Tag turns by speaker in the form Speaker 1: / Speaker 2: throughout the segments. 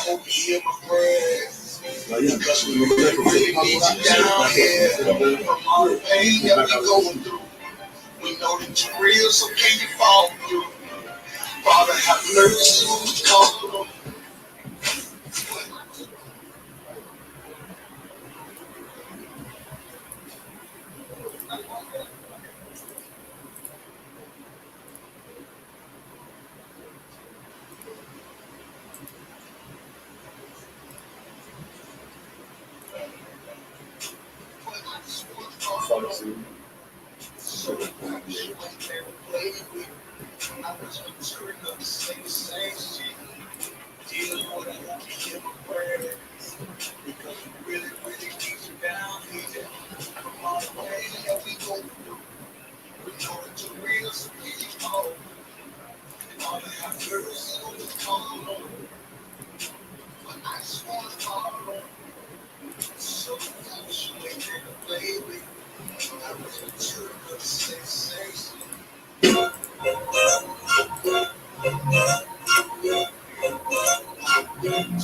Speaker 1: hope you hear my prayers. We really need you down here. From all the pain that we going through. We know that you're real, so can you fall through? Father, have mercy on the call.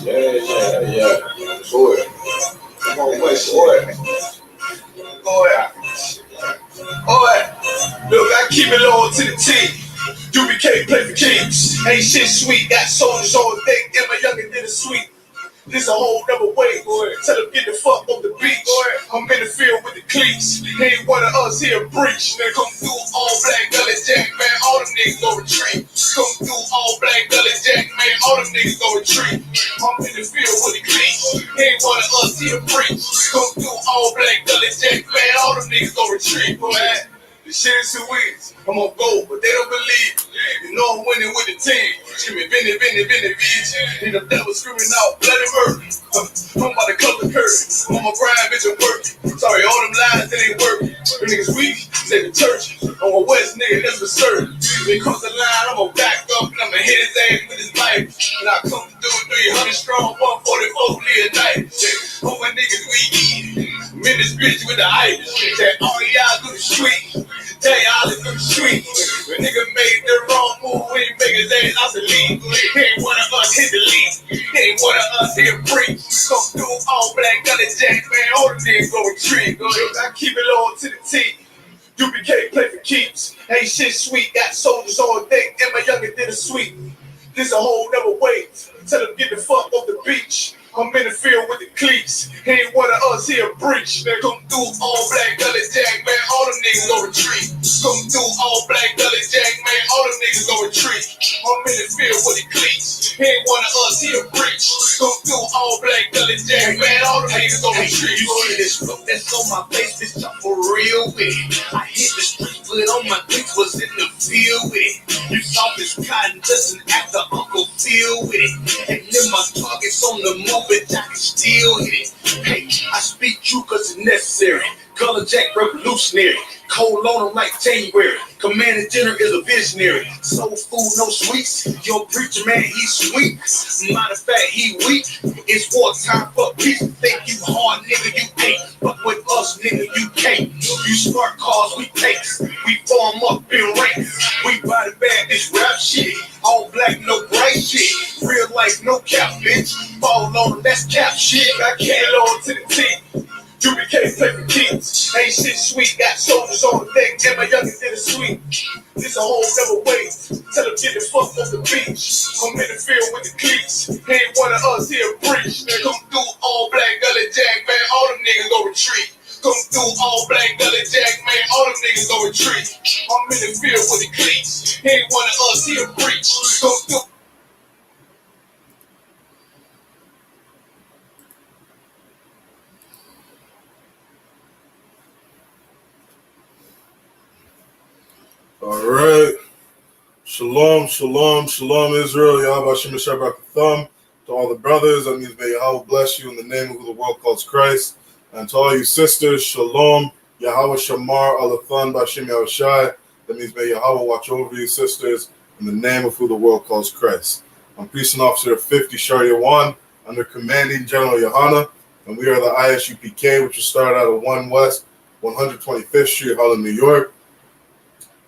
Speaker 2: Yeah. Boy. Come on, boy. Look, I keep it low to the T. U.P.K play for kings. Ain't shit sweet. Got soldiers on deck. And my youngin' did a sweet. This a whole nother way, boy. Tell them get the fuck off the beach. I'm in the field with the cleats. Ain't one of us here breach. They come through all black gully jack, man. All them niggas go retreat. Come through all black gully jack, man. All them niggas go retreat. I'm in the field with the cleats. Ain't one of us here breach. Come through all black gully jack, man. All them niggas go retreat, boy. The shit is too easy. I'm on go, but they don't believe. You know I'm winning with the team. Screaming, Vinny, bitch. And the devil screaming out, bloody murder. I'm about to close the curtain. I'm on my grind, bitch, I'm working. Sorry, all them lines, they ain't working. Them niggas weak, say the church. I'm a West nigga, that's for certain. When it comes to line, I'm gonna back up and I'm gonna hit his ass with his knife. And I come through 300 strong, 144 Leonite. All my niggas weak. I'm in this bitch with the ice. That all y'all do the street. Tell y'all it's the street. When nigga made the wrong move, we ain't make his ass out the league. Ain't one of us hit the league. Ain't one of us here free. Come through all black gully jack, man. All the niggas go retreat. I keep it low to the T. U.P.K play for keeps. Ain't shit sweet. Got soldiers on deck, and my youngin' did a sweep. This a whole nother way. Tell them get the fuck off the beach. I'm in the field with the cleats. Ain't one of us here breach. They come through all black gully jack, man. All them niggas go retreat. Come through all black gully jack, man. All them niggas go retreat. I'm in the field with the cleats. Ain't one of us here breach. Come through all black gully jack, man. All them niggas go retreat.
Speaker 1: You see this look that's on my face, bitch, I'm for real with it. I hit the street, put on my cleats, was in the field with it. You saw this cotton just an act of Uncle Phil with it. And then my target's on the move. But I can still hit it. Hey, I speak true cause it's necessary. Color Jack revolutionary. Cold on him like January. Commander General is a visionary. Soul food, no sweets. Your preacher man, he's sweet. Matter of fact, he weak. It's wartime for peace. Think you hard, nigga, you ain't. But with us, nigga, you can't. You smart cars, we takes. We form up in ranks. We body bag this rap shit. All black, no gray shit. Real life, no cap, bitch. Fall on them, that's cap shit. I can't on to the team. U.P.K play for keeps. Ain't shit sweet. Got soldiers on the deck, and my youngin' did a sweep. This a whole nother way. Tell them get the fuck off the beach. I'm in the field with the cleats. Ain't one of us here breach. They come through all black gully jack, man. All them niggas go retreat. Come through all black gully jack, man. All them niggas go retreat. I'm in the field with the cleats. Ain't one of us here breach. Come through.
Speaker 3: All right. Shalom, shalom, shalom, Israel. Yahweh Hashem Shabbat Thumb. To all the brothers, that means may Yahweh bless you in the name of who the world calls Christ. And to all you sisters, shalom, Yahweh Shamar Alathan Bashim Yahushai. That means may Yahweh watch over you, sisters, in the name of who the world calls Christ. I'm Peace and Officer 50 Sharia 1 under Commanding General YAHANNA, and we are the I.S.U.P.K, which will start out at 1 West, 125th Street, Harlem, New York.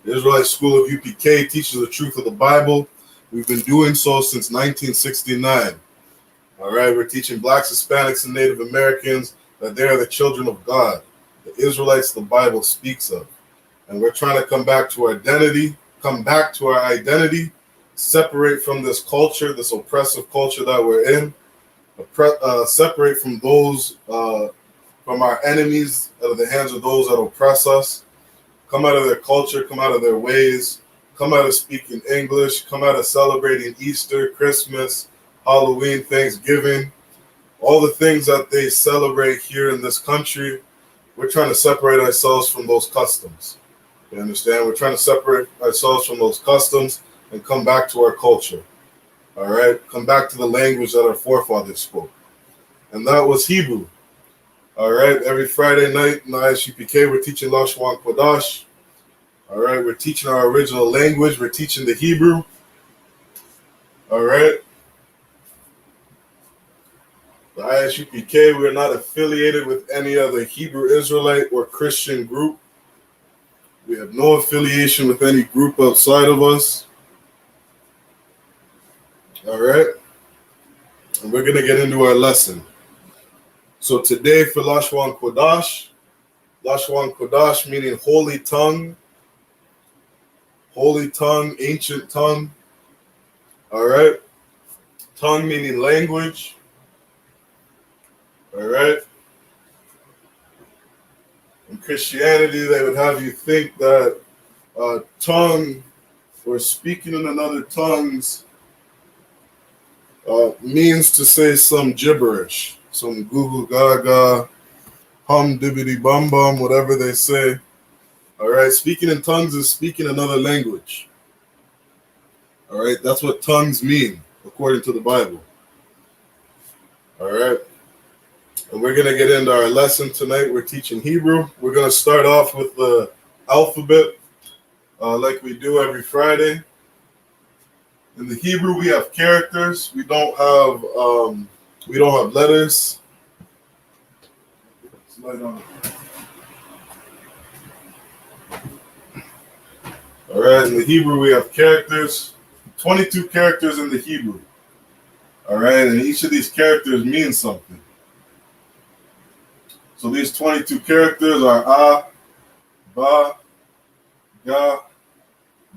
Speaker 3: The Israelite School of U.P.K teaches the truth of the Bible. We've been doing so since 1969. All right, we're teaching blacks, Hispanics, and Native Americans that they are the children of God, the Israelites the Bible speaks of. And we're trying to come back to our identity, separate from this culture, this oppressive culture that we're in, separate from those, from our enemies, out of the hands of those that oppress us, come out of their culture, come out of their ways, come out of speaking English, come out of celebrating Easter, Christmas, Halloween, Thanksgiving, all the things that they celebrate here in this country. We're trying to separate ourselves from those customs. You understand? We're trying to separate ourselves from those customs and come back to our culture. All right? Come back to the language that our forefathers spoke. And that was Hebrew. All right? Every Friday night in I.S.U.P.K, we're teaching Lashawan, Qadash. All right? We're teaching our original language. We're teaching the Hebrew. All right? The I.S.U.P.K, we're not affiliated with any other Hebrew Israelite or Christian group. We have no affiliation with any group outside of us. All right? And we're going to get into our lesson. So today for Lashawan Qadash meaning holy tongue, ancient tongue. All right? Tongue meaning language. All right? In Christianity, they would have you think that tongue or speaking in another tongues means to say some gibberish, some goo gaga, hum dibbity bum bum, whatever they say. All right, speaking in tongues is speaking another language. All right, that's what tongues mean according to the Bible. All right, and we're going to get into our lesson tonight. We're teaching Hebrew. We're going to start off with the alphabet like we do every Friday. In the Hebrew, we have characters. We don't have letters. All right, in the Hebrew, we have characters. 22 characters in the Hebrew. All right, and each of these characters means something. So these 22 characters are A, Ba, Ga,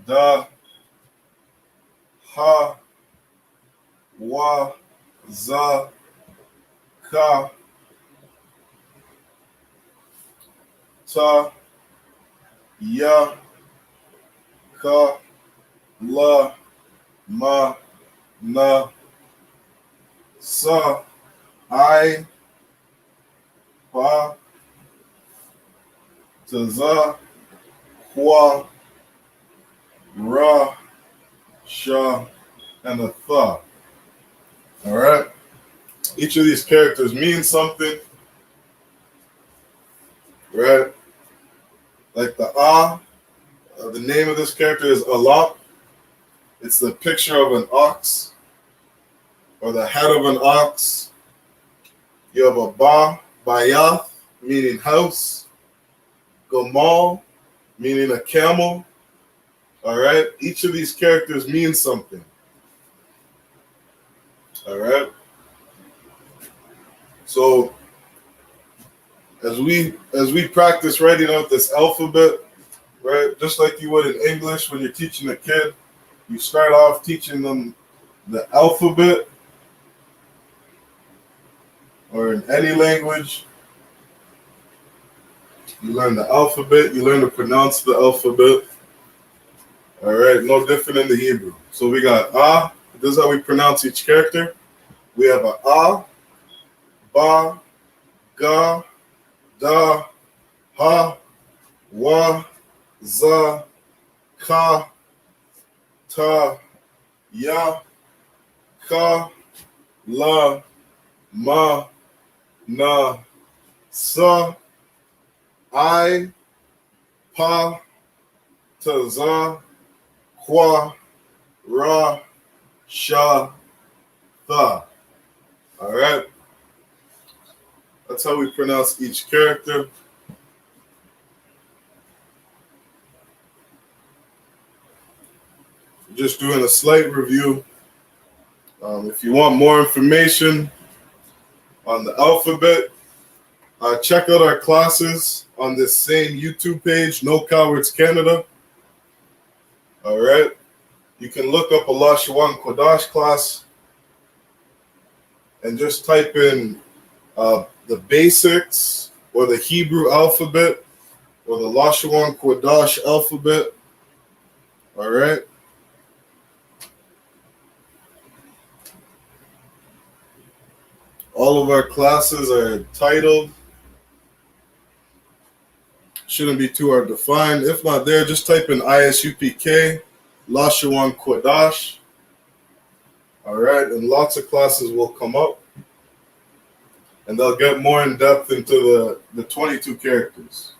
Speaker 3: Da, Ha, Wa, Za, Ka, Ta, Ya, Ka, La, Ma, Na, Sa, I, Pa, Za, Kwa, Ra, Sha, and a Tha. All right? Each of these characters means something. Right? Like the the name of this character is Allah. It's the picture of an ox or the head of an ox. You have a Ba, Bayath, meaning house. Gamal, meaning a camel. All right? Each of these characters means something. All right? So as we practice writing out this alphabet, right, just like you would in English when you're teaching a kid, you start off teaching them the alphabet, or in any language, you learn the alphabet, you learn to pronounce the alphabet. All right, no different in the Hebrew. So we got A. This is how we pronounce each character. We have a A, Ba, Ga, Da, Ha, Wa, Za, Ka, Ta, Ya, Ka, La, Ma, Na, Sa, I, Pa, Ta, Za, Kwa, Ra, Sha, Tha. All right? That's how we pronounce each character. Just doing a slight review. If you want more information, on the alphabet. Check out our classes on this same YouTube page, No Cowards Canada. All right. You can look up a Lashawan Qadash class and just type in the basics or the Hebrew alphabet or the Lashawan Qadash alphabet. All right. All of our classes are titled. Shouldn't be too hard to find. If not there, just type in I.S.U.P.K, Lashawan Qadash. All right, and lots of classes will come up. And they'll get more in depth into the 22 characters.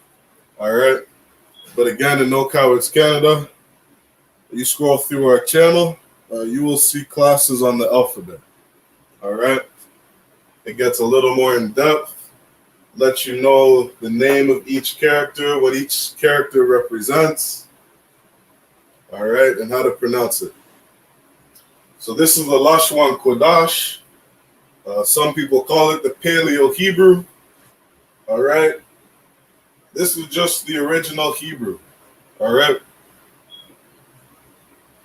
Speaker 3: All right. But again, in No Cowards Canada, you scroll through our channel, you will see classes on the alphabet. All right. It gets a little more in depth. Let you know the name of each character, what each character represents, all right, and how to pronounce it. So this is the Lashawan Qadash. Some people call it the Paleo Hebrew, all right. This is just the original Hebrew, all right.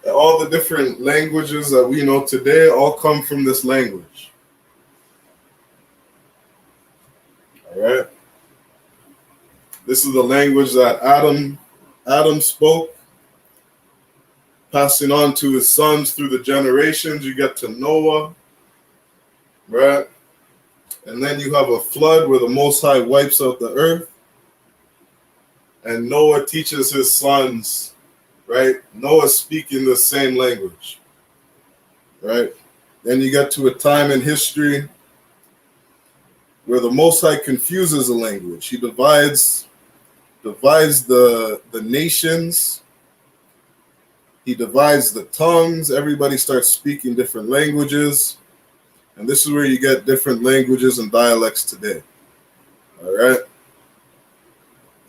Speaker 3: All the different languages that we know today all come from this language. All right. This is the language that Adam spoke, passing on to his sons through the generations. You get to Noah, right? And then you have a flood where the Most High wipes out the earth. And Noah teaches his sons, right? Noah speaking the same language, right? Then you get to a time in history where the Most High confuses the language. He divides the nations. He divides the tongues. Everybody starts speaking different languages. And this is where you get different languages and dialects today. All right.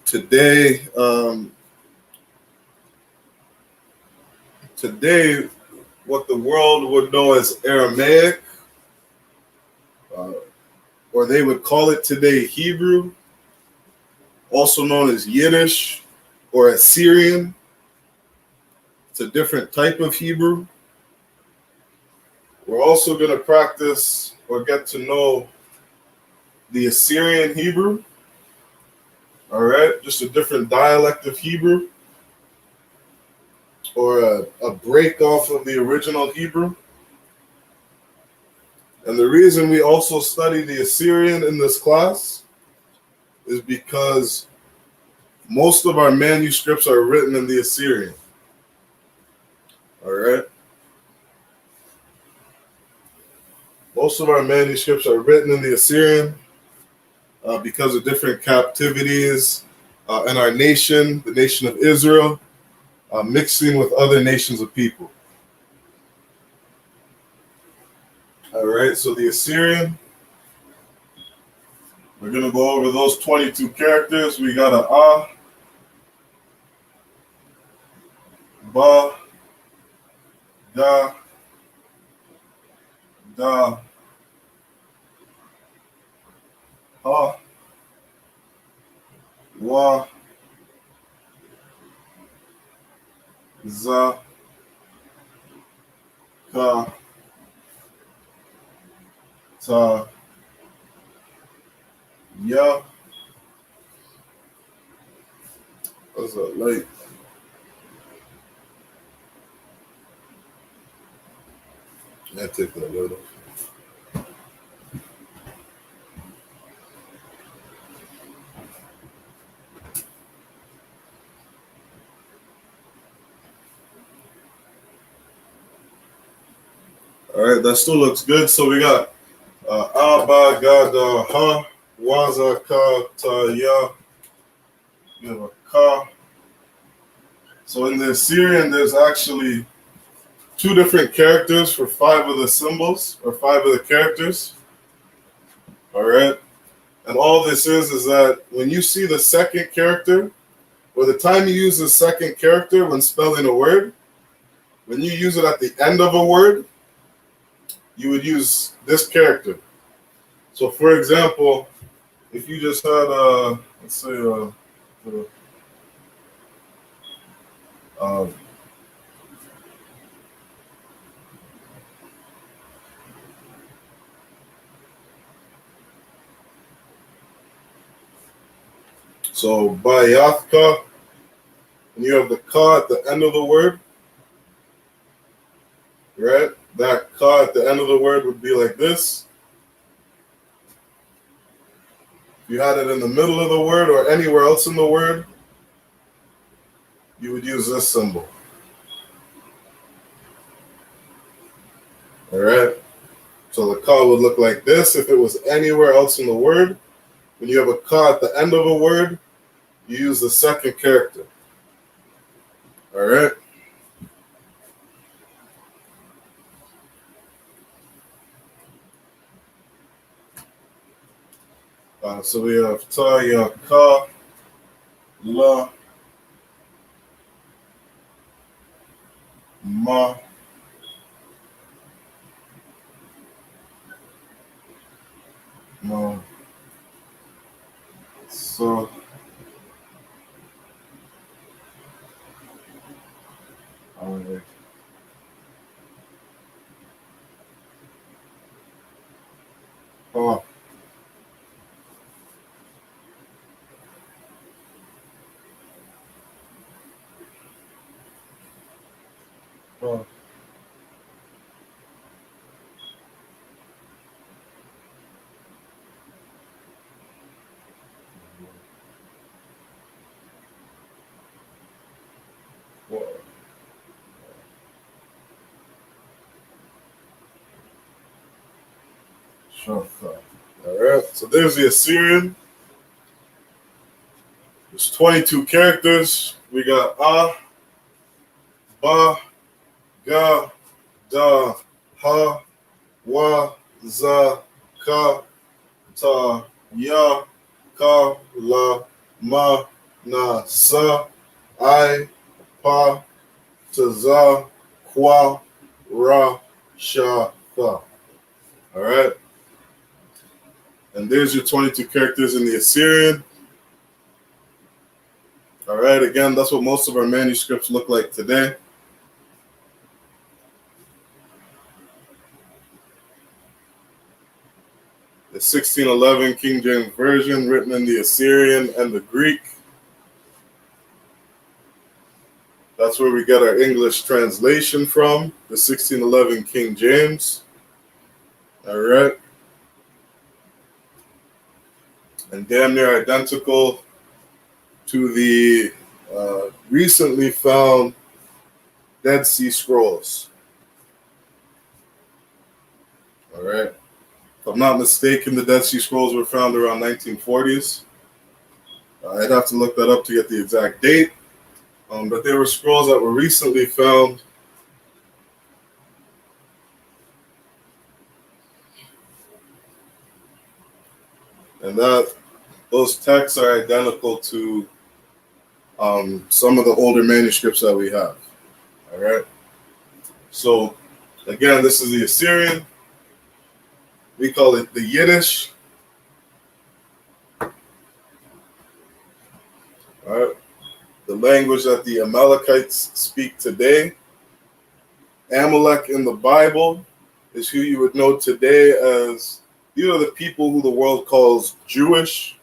Speaker 3: Today, what the world would know as Aramaic, or they would call it today Hebrew, also known as Yiddish or Assyrian. It's a different type of Hebrew. We're also going to practice or get to know the Assyrian Hebrew. All right, just a different dialect of Hebrew, or a break off of the original Hebrew. And the reason we also study the Assyrian in this class is because most of our manuscripts are written in the Assyrian. All right. Most of our manuscripts are written in the Assyrian because of different captivities in our nation, the nation of Israel, mixing with other nations of people. All right, so the Assyrian, we're going to go over those 22 characters. We got a A, Ba, Da, Da, Ha, Wa, Za, Ka, Ta, Ya. What's that like? I take that little. All right, that still looks good. So we got Abba, Gada, Ha, Waza, Ka, Ta, Ya. We have a Ka. So in the Assyrian, there's actually 2 different characters for 5 of the symbols, or 5 of the characters. All right. And all this is that when you see the second character, or the time you use the second character when spelling a word, when you use it at the end of a word, you would use this character. So, for example, if you just had, let's say, um, so by Yathka, and you have the ka at the end of the word, right? That ka at the end of the word would be like this. If you had it in the middle of the word or anywhere else in the word, you would use this symbol. All right? So the ka would look like this if it was anywhere else in the word. When you have a ka at the end of a word, you use the second character. All right? So we have ta, ya, ka, la, ma, ma, so, all right. Pa, pa, pa, shaka. All right. So there's the Assyrian. There's 22 characters. We got a, ba, ga, da, ha, wa, za, ka, ta, ya, ka, la, ma, na, sa, I, pa, ta, za, kwa, ra, sha, tha. All right. And there's your 22 characters in the Assyrian. All right. Again, that's what most of our manuscripts look like today. The 1611 King James Version, written in the Assyrian and the Greek. That's where we get our English translation from, the 1611 King James. All right. And damn near identical to the recently found Dead Sea Scrolls. All right. If I'm not mistaken, the Dead Sea Scrolls were found around 1940s. I'd have to look that up to get the exact date. But there were scrolls that were recently found. And those texts are identical to some of the older manuscripts that we have. All right. So, again, this is the Assyrian. We call it the Yiddish. All right. The language that the Amalekites speak today. Amalek in the Bible is who you would know today as, these are the people who the world calls Jewish.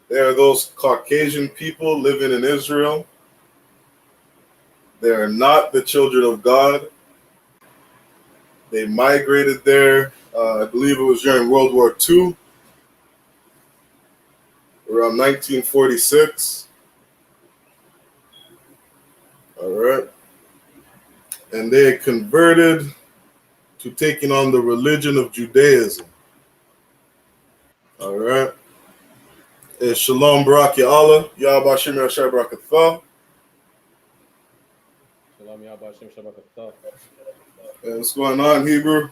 Speaker 3: They are those Caucasian people living in Israel. They are not the children of God. They migrated there, I believe it was during World War II, around 1946. All right. And they converted to taking on the religion of Judaism. All right. Shalom Barak Ya Allah, Yahweh Shem Yashai Barakatha.
Speaker 4: Shalom Yahweh Shem Shabbat.
Speaker 3: What's going on, Hebrew?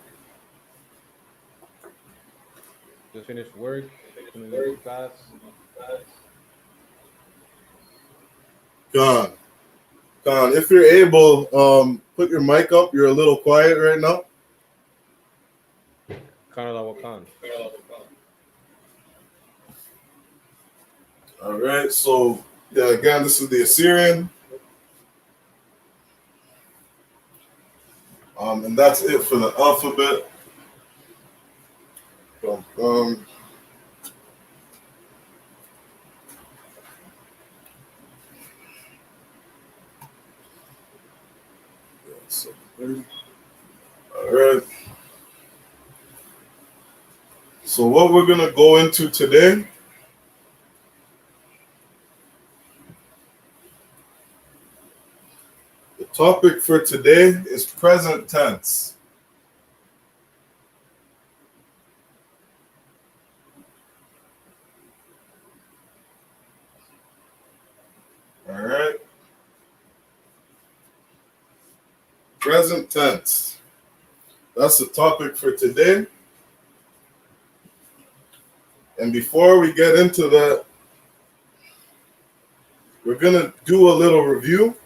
Speaker 4: Just finished work, gonna do class.
Speaker 3: Khan, if you're able, put your mic up. You're a little quiet right now.
Speaker 4: Wakan.
Speaker 3: All right, so yeah, again, this is the Assyrian. And that's it for the alphabet. Um, so, all right. So what we're gonna go into today, the topic for today is present tense. All right. Present tense. That's the topic for today. And before we get into that, we're going to do a little review.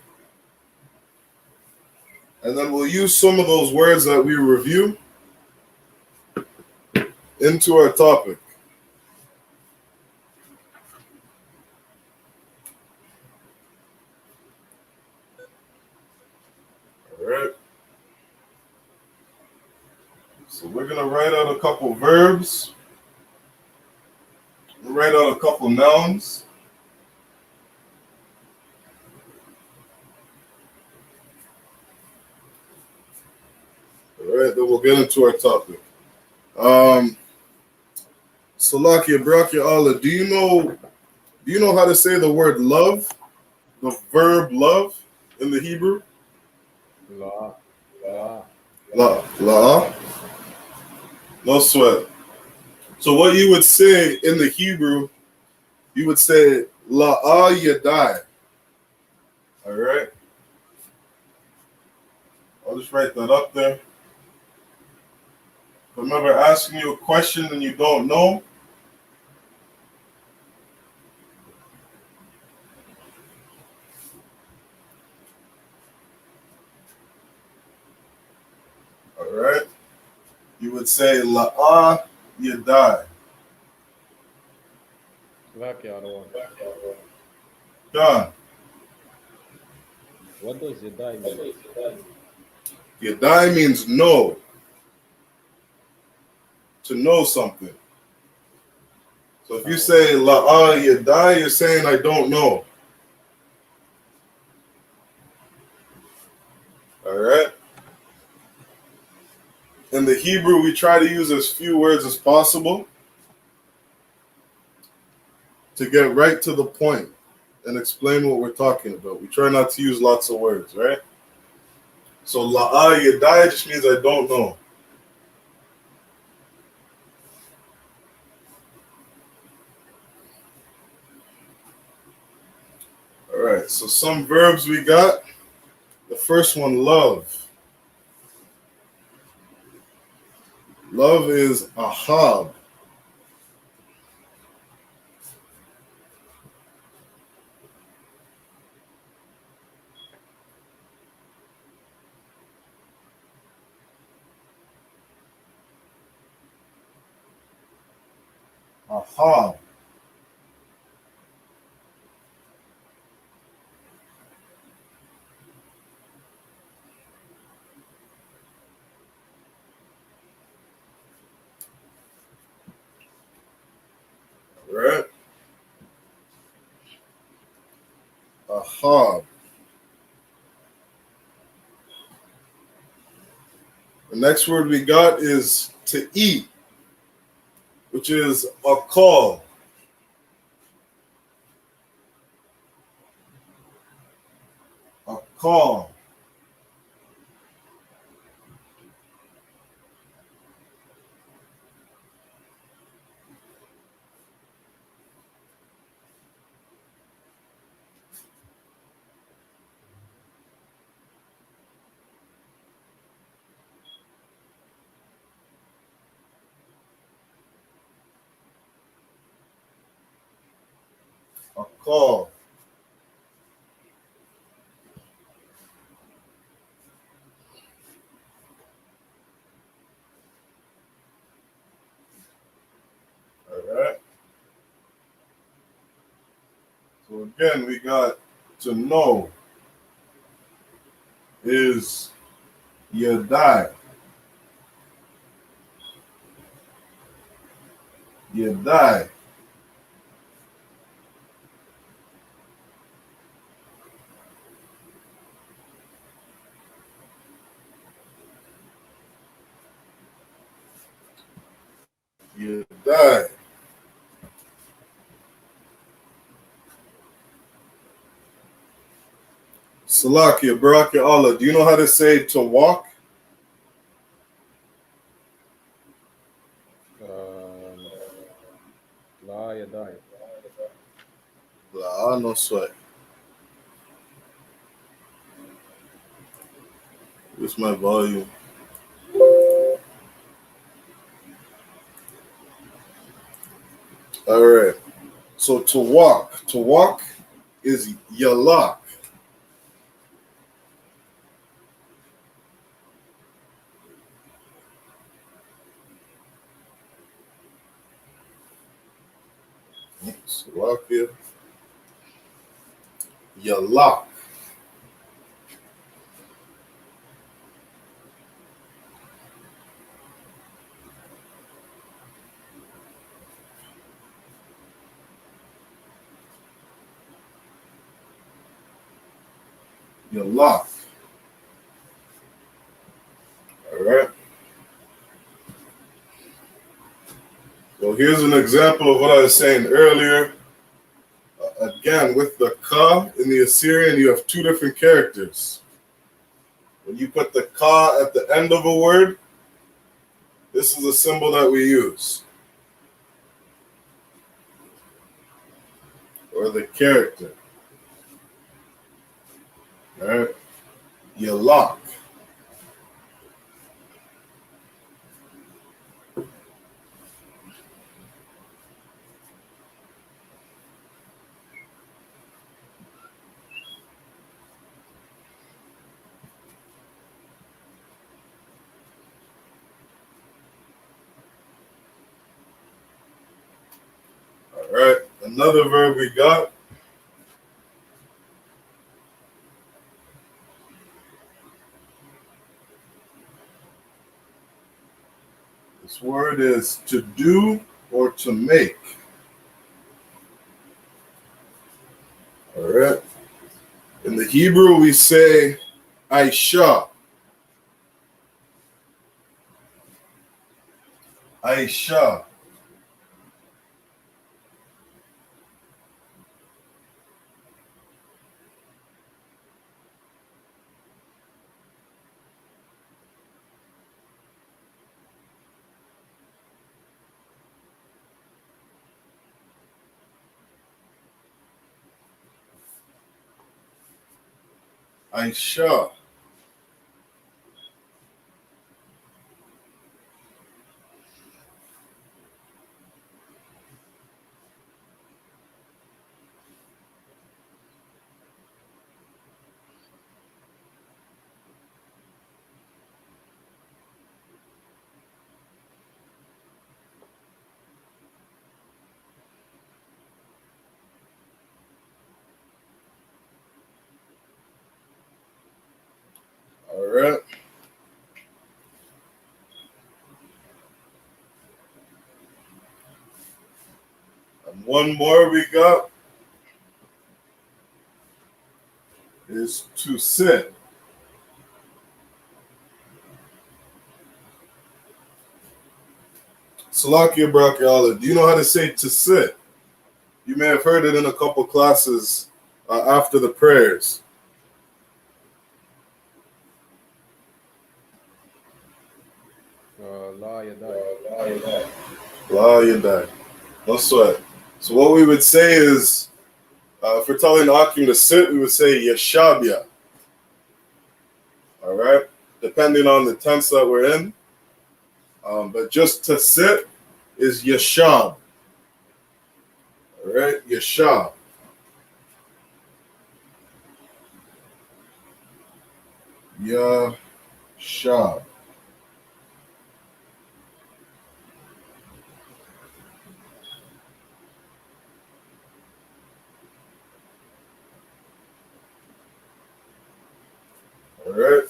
Speaker 3: And then we'll use some of those words that we review into our topic. All right. So we're going to write out a couple verbs. We'll write out a couple nouns. All right, then we'll get into our topic. Salakia, Brakia Allah, do you know how to say the word love? The verb love in the Hebrew?
Speaker 4: La. La.
Speaker 3: La. No sweat. So what you would say in the Hebrew, you would say la'ah yadai. All right? I'll just write that up there. If I'm ever asking you a question and you don't know, all right, you would say la'ah yadai.
Speaker 4: Slovakia, other one.
Speaker 3: John,
Speaker 4: What does Yadai mean?
Speaker 3: yadai means know, to know something. So if you say la'ah yadai, you're saying I don't know. All right? In the Hebrew, we try to use as few words as possible to get right to the point and explain what we're talking about. We try not to use lots of words, right? So la'ah yadai just means I don't know. All right, so some verbs we got. The first one, love. Love is ahab. Ahab. All right? Ahab. The next word we got is to eat, which is a call. A call. A call. So again, we got to know is Yadai. Yadai. Yadai. Salakia, Baraka Allah. Do you know how to say to walk?
Speaker 4: La Yadai.
Speaker 3: No sweat. Where's my volume? All right. So to walk is Yalak. Salakia. Yalak. Yalak. All right. So here's an example of what I was saying earlier. Again, with the ka in the Assyrian, you have two different characters. When you put the ka at the end of a word, this is a symbol that we use, or the character. All right, Yalak. All right, another verb we got. This word is to do or to make. All right. In the Hebrew, we say Aisha. Aisha. Aisha. All right. And one more we got is to sit. Salakia Barakallah. Do you know how to say to sit? You may have heard it in a couple classes after the prayers.
Speaker 4: La Yadai.
Speaker 3: La Yadai. No sweat. So what we would say is, if we're telling Akim to sit, we would say Yashabya. All right? Depending on the tense that we're in. But just to sit is Yashab. All right? Yashab. Yashab. right.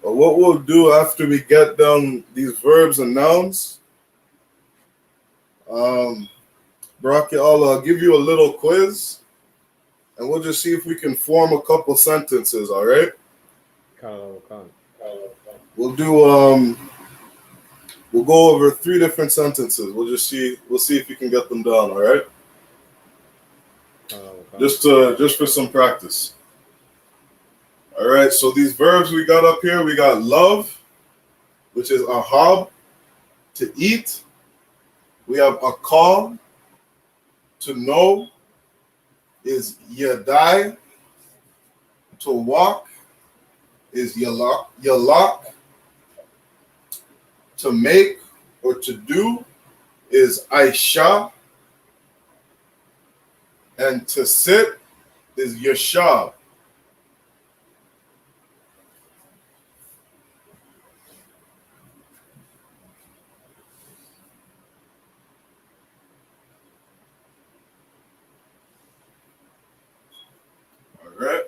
Speaker 3: But what we'll do after we get down these verbs and nouns, Brocky, I'll give you a little quiz, and we'll just see if we can form a couple sentences. All right. We'll do we'll go over 3 different sentences. We'll see if you can get them down. All right. Just for some practice. All right. So these verbs we got up here, we got love, which is ahab, to eat. We have akal, to know, is yadai. To walk is yalak. To make or to do is aisha. And to sit is yashab. All right.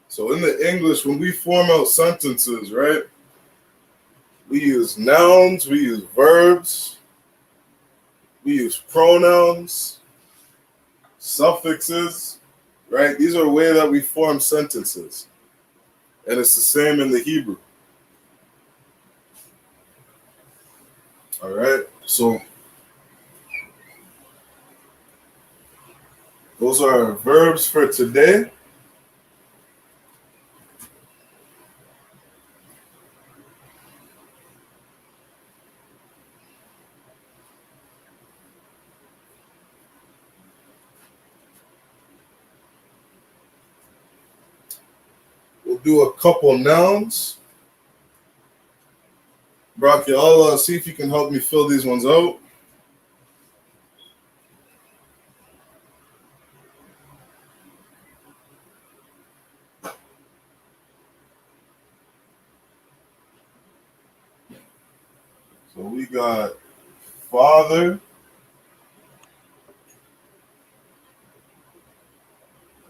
Speaker 3: So in the English, when we form out sentences, right, we use nouns, we use verbs, we use pronouns, suffixes, right? These are a way that we form sentences. And it's the same in the Hebrew. All right. So those are our verbs for today. We'll do a couple nouns. Brocky, I'll see if you can help me fill these ones out. So we got father.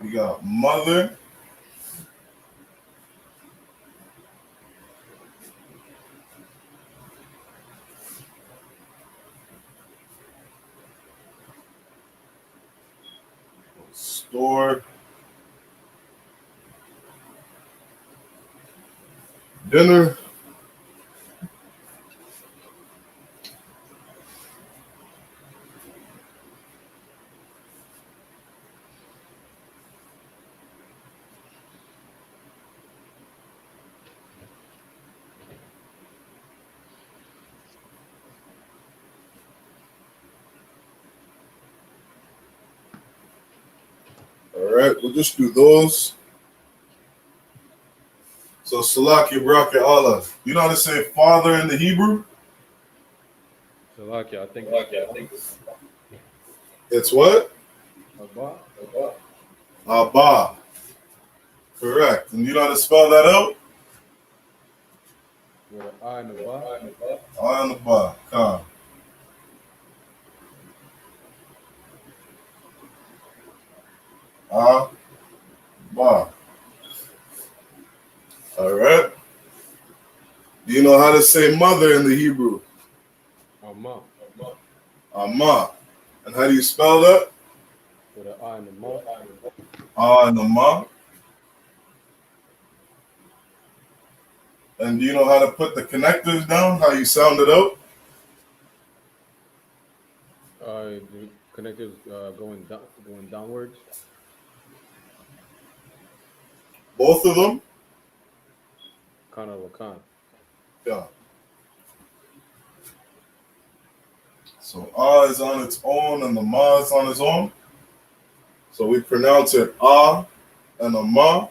Speaker 3: We got mother. Store. Dinner. All right, we'll just do those. So Salaki, Baraka, Allah. You know how to say father in the Hebrew?
Speaker 4: Salakia, I think
Speaker 3: It's what?
Speaker 4: Abba.
Speaker 3: Abba. Correct. And you know how to spell that out?
Speaker 4: With an I and a Ba.
Speaker 3: I on the ba. Khan. Ba. All right. Do you know how to say mother in the Hebrew?
Speaker 4: Amma.
Speaker 3: Amma. And how do you spell that?
Speaker 4: With an I and a Ma.
Speaker 3: And the ma. And do you know how to put the connectors down? How you sound it out?
Speaker 4: The connectors going downwards.
Speaker 3: Both of them?
Speaker 4: Kana Wakan.
Speaker 3: Yeah. So ah is on its own and the ma is on its own. So we pronounce it ah and a ma.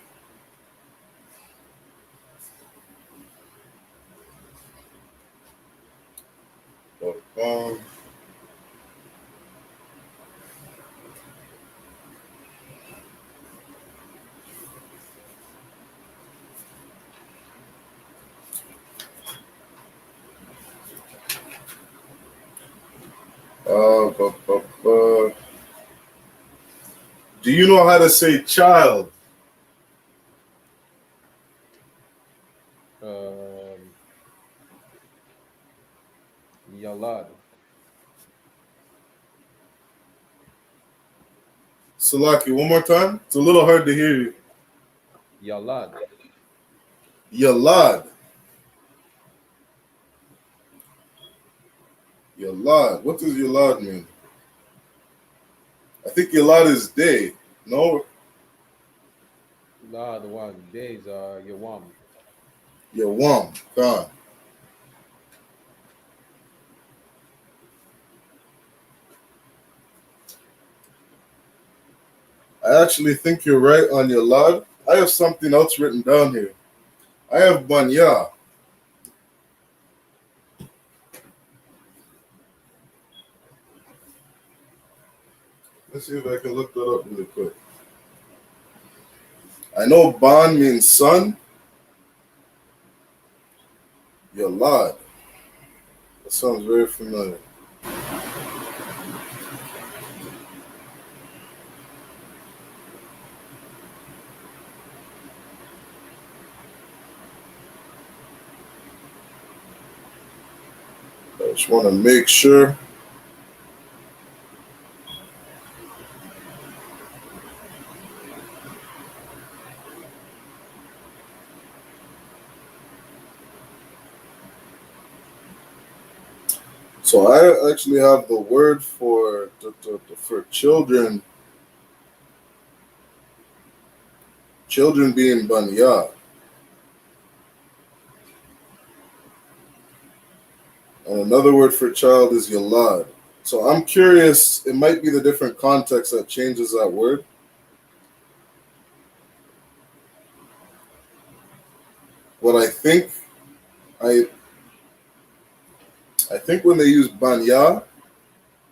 Speaker 3: Um, uh, bu- bu- bu- Do you know how to say child?
Speaker 4: Yalad.
Speaker 3: Salaki, one more time. It's a little hard to hear you.
Speaker 4: Yalad.
Speaker 3: Yalad. Yalad. What does Yalad mean? I think Yalad is day. No?
Speaker 4: La, the one. Days are Yawam.
Speaker 3: Yawam. God. I actually think you're right on Yalad. I have something else written down here. I have Banya. Let's see if I can look that up really quick. I know Ban means son. Yalad. That sounds very familiar. I just want to make sure. So I actually have the word for children. Children being Banya. And another word for child is Yalad. So I'm curious, it might be the different context that changes that word. What I I think when they use Banya,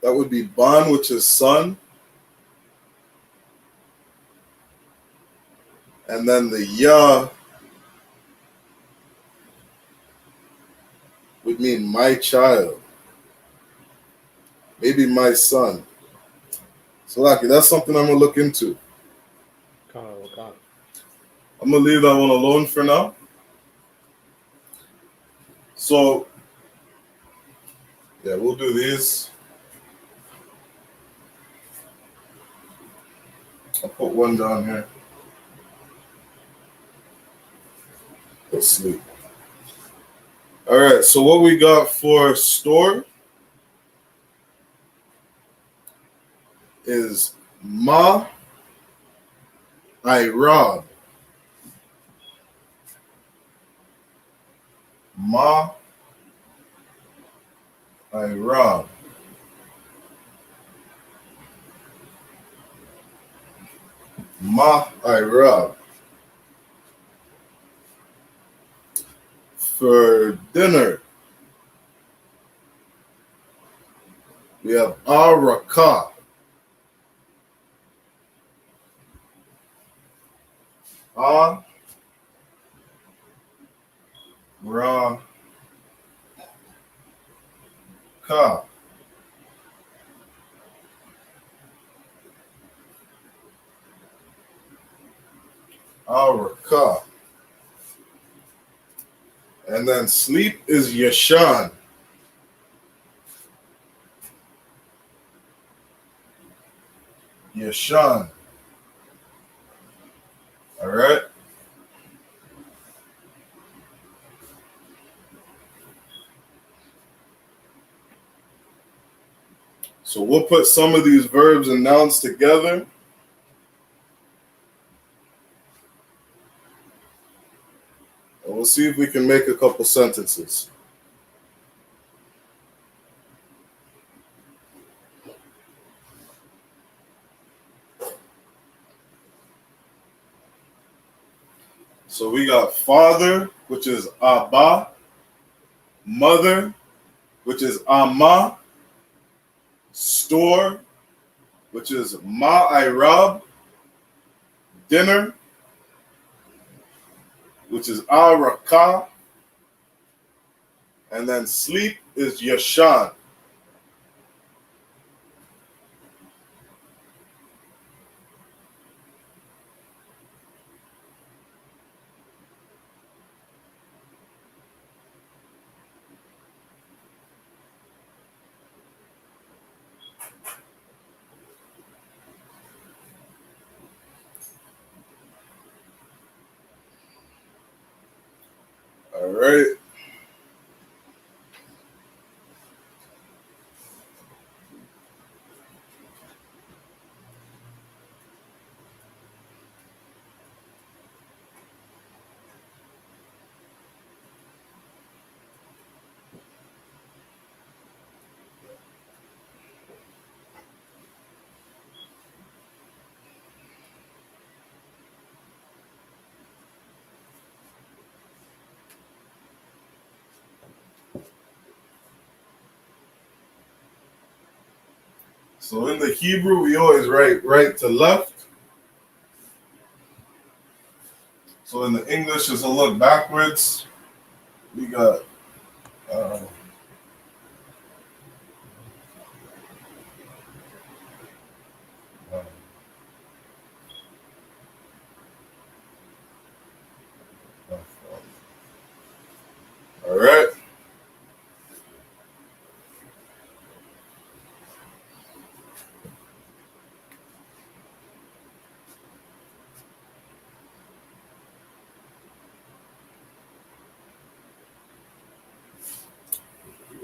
Speaker 3: that would be Ban, which is son, and then the Ya would mean my child, maybe my son. So Lucky, that's something I'm gonna look into.
Speaker 4: Khan.
Speaker 3: I'm gonna leave that one alone for now. So yeah, we'll do these. I'll put one down here. Let's sleep. All right, so what we got for store is Ma I Rob. Ma I Rob. Ma I Rob. For dinner, we have Araka. Araka. Araka. And then sleep is Yashan. Yashan. All right. So we'll put some of these verbs and nouns together. And we'll see if we can make a couple sentences. So we got father, which is Abba, mother, which is Amma. Store, which is Ma'irab. Dinner, which is Araka. And then sleep is Yashan. All right. So in the Hebrew, we always write right to left. So in the English, it's a look backwards. We got all right.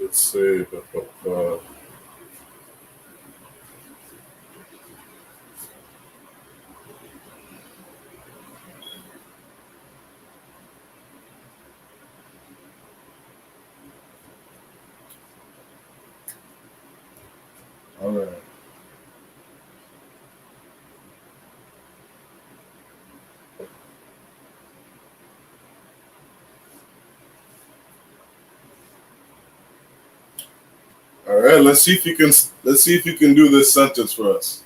Speaker 3: Let's see. All right. All right. Let's see if you can do this sentence for us.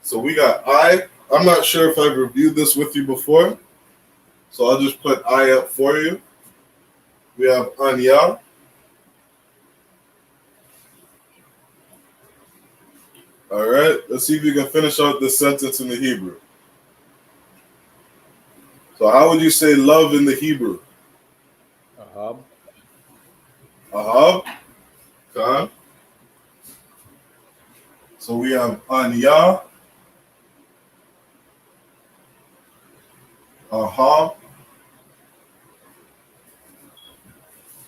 Speaker 3: So we got I. I'm not sure if I've reviewed this with you before, so I'll just put I up for you. We have Anya. All right. Let's see if you can finish out this sentence in the Hebrew. So how would you say love in the Hebrew?
Speaker 4: Ahab.
Speaker 3: Ahab. Khan. So we have Anya. Ahab.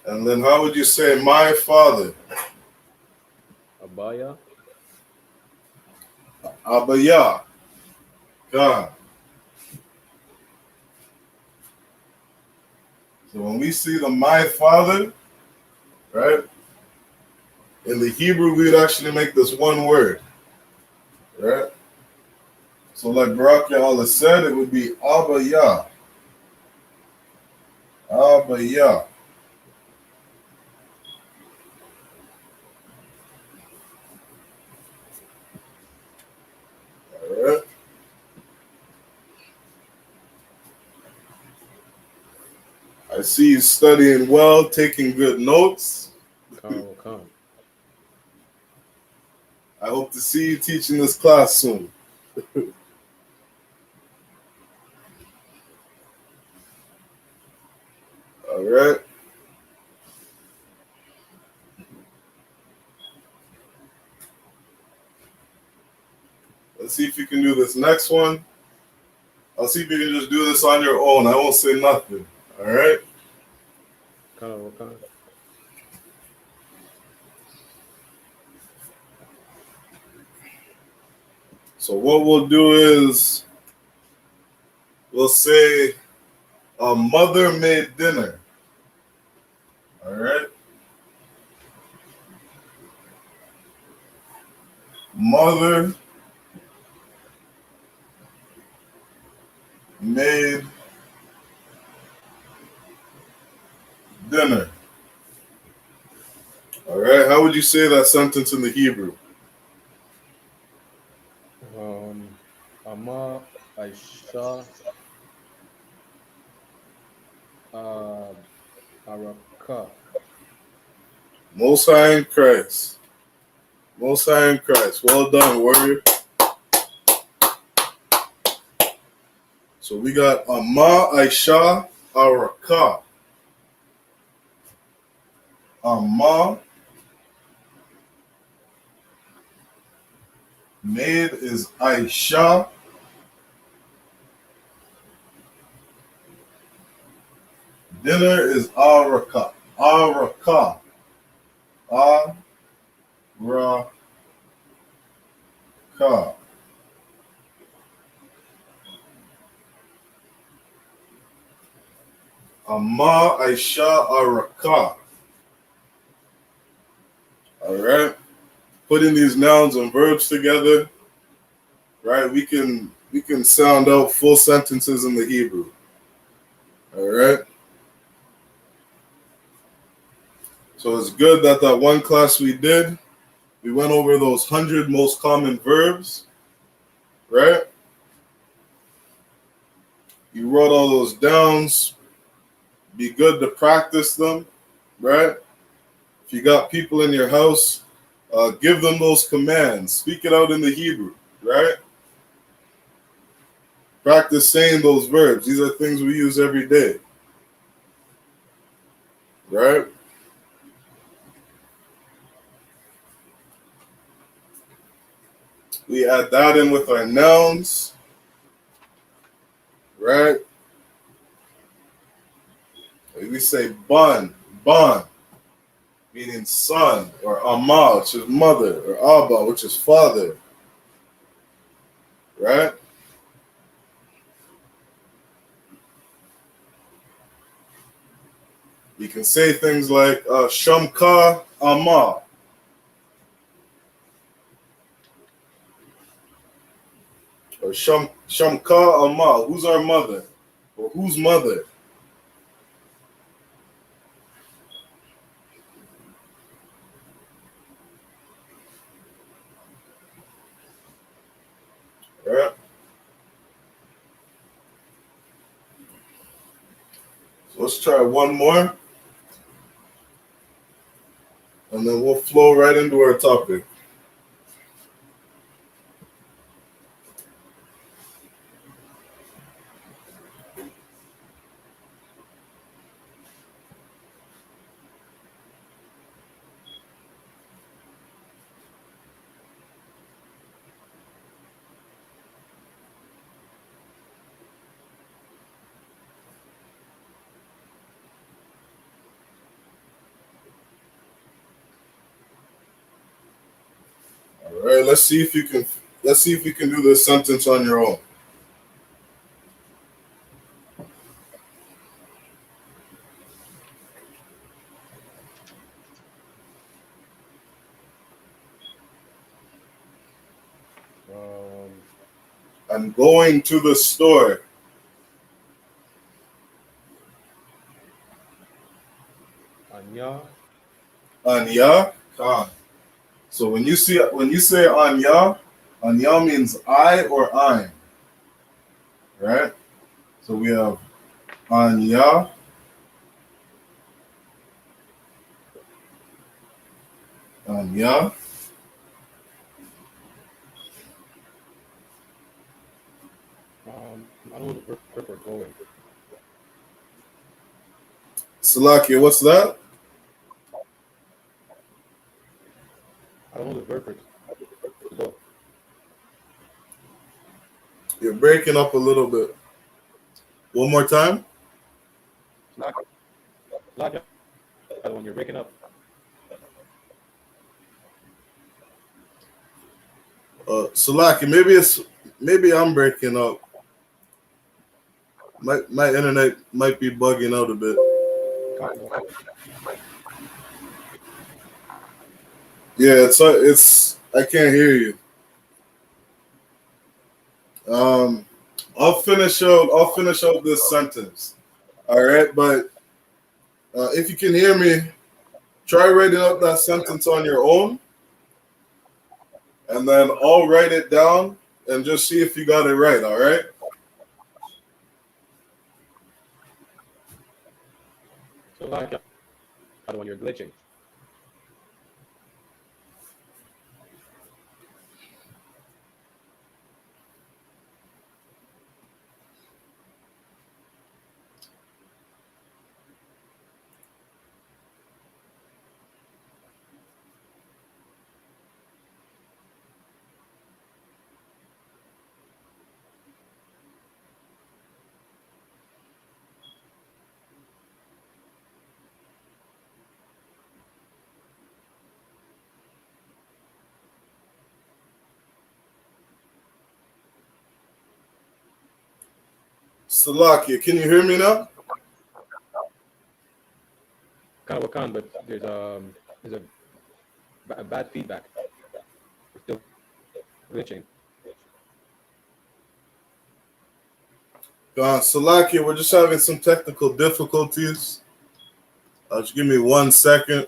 Speaker 3: And then how would you say my father?
Speaker 4: Abaya.
Speaker 3: Abaya. God. So when we see the my father, right? In the Hebrew, we would actually make this one word, right? So like Barak Ya'Allah said, it would be Abaya. Abaya. All right. I see you studying well, taking good notes.
Speaker 4: Come.
Speaker 3: I hope to see you teaching this class soon. All right. Let's see if you can do this next one. I'll see if you can just do this on your own. I won't say nothing. All right.
Speaker 4: Come.
Speaker 3: So what we'll do is we'll say a mother made dinner. All right. Mother made dinner. would you say that sentence in the Hebrew?
Speaker 4: Ama Aisha Araka.
Speaker 3: Most High in Christ. Most High in Christ. Well done, warrior. So we got Ama Aisha Araka. Ama maid is Aisha. Dinner is Araka. Araka. Araka. Ama Aisha Araka. All right. Putting these nouns and verbs together, right? We can sound out full sentences in the Hebrew. All right. So it's good that one class we did, we went over those 100 most common verbs, right? You wrote all those down. Be good to practice them, right? If you got people in your house, give them those commands. Speak it out in the Hebrew, right? Practice saying those verbs. These are things we use every day, right? We add that in with our nouns, right? We say ban, meaning son, or ama, which is mother, or abba, which is father, right? You can say things like shamka ama, or shamka ama. Who's our mother, or whose mother? Right? So let's try one more, and then we'll flow right into our topic. All right, let's see if you can do this sentence on your own. I'm going to the store.
Speaker 4: Anya.
Speaker 3: Anya. So when you say Anya, Anya means I or I'm, right? So we have Anya, Anya.
Speaker 4: I know the verb for going.
Speaker 3: Salakia, what's that?
Speaker 4: I don't know the verb for to go.
Speaker 3: You're breaking up a little bit. One more time.
Speaker 4: Like when you're breaking up.
Speaker 3: Salaki, maybe I'm breaking up. My internet might be bugging out a bit. Yeah, it's I can't hear you. I'll finish out this sentence. All right, but if you can hear me, Try writing out that sentence on your own, and then I'll write it down and just see if you got it right, all right?
Speaker 4: So like the other one, you're glitching.
Speaker 3: Salakia, can you hear me now?
Speaker 4: Kind of can, but there's a bad feedback. You're still glitching.
Speaker 3: Salakia, we're just having some technical difficulties. Just give me 1 second.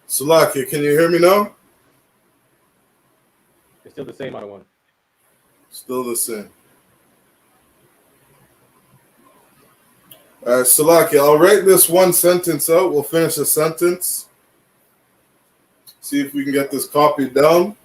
Speaker 3: Salakia, can you hear me now?
Speaker 4: It's still the same other one.
Speaker 3: Still the same. All right, Salakia, I'll write this one sentence out. We'll finish the sentence. See if we can get this copied down.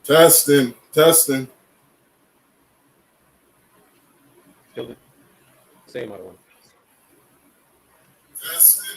Speaker 3: Testing.
Speaker 4: Still the same other one.
Speaker 3: Testing.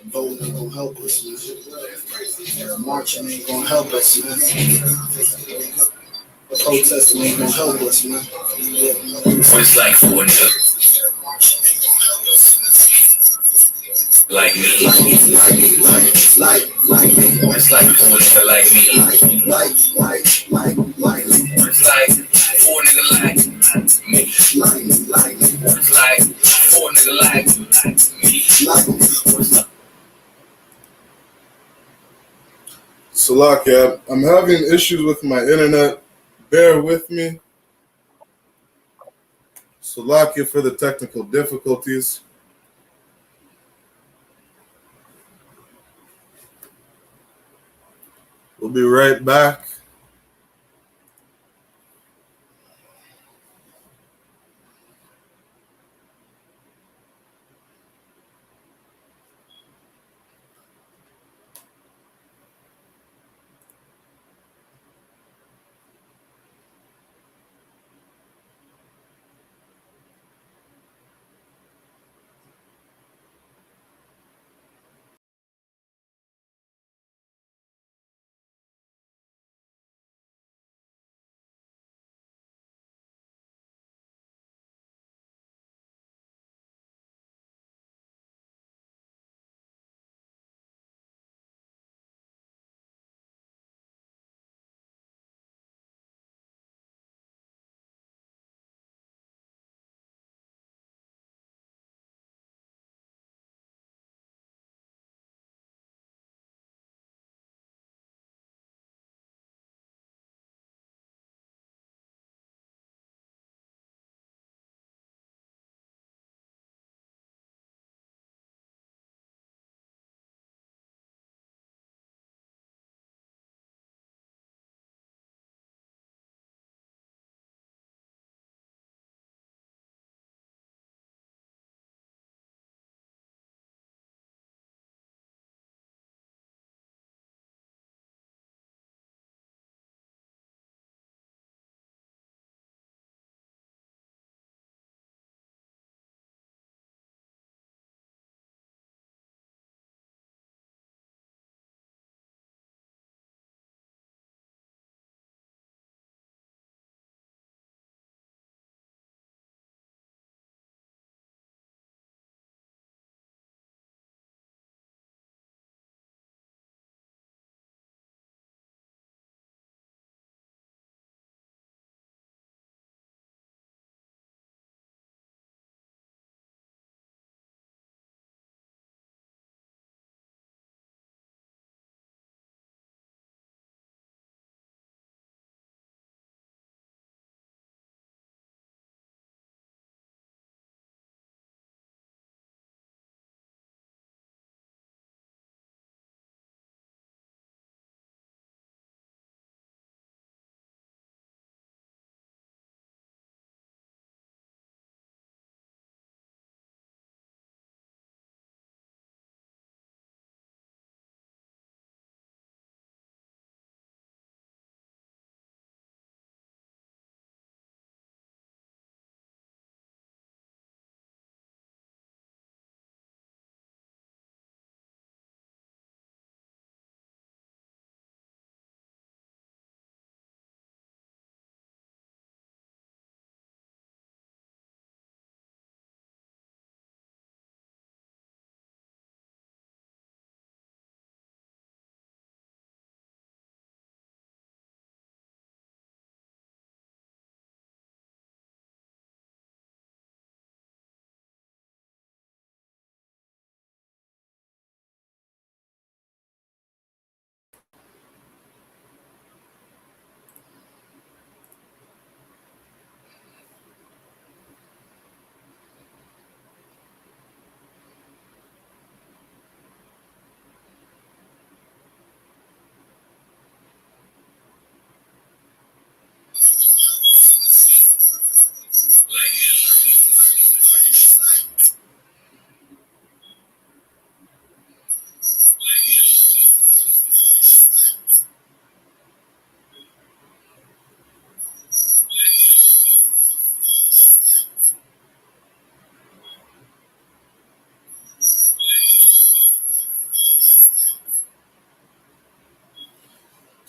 Speaker 2: Voting ain't gonna help us, man. Marching ain't gonna help us, man. Protesting ain't gonna help us, man.
Speaker 1: What it's like for a nigga like me. What it's like for a nigga like me. What it's like for a nigga like me. What it's like for a nigga like me.
Speaker 3: Salakia, I'm having issues with my internet. Bear with me. Salakia for the technical difficulties. We'll be right back.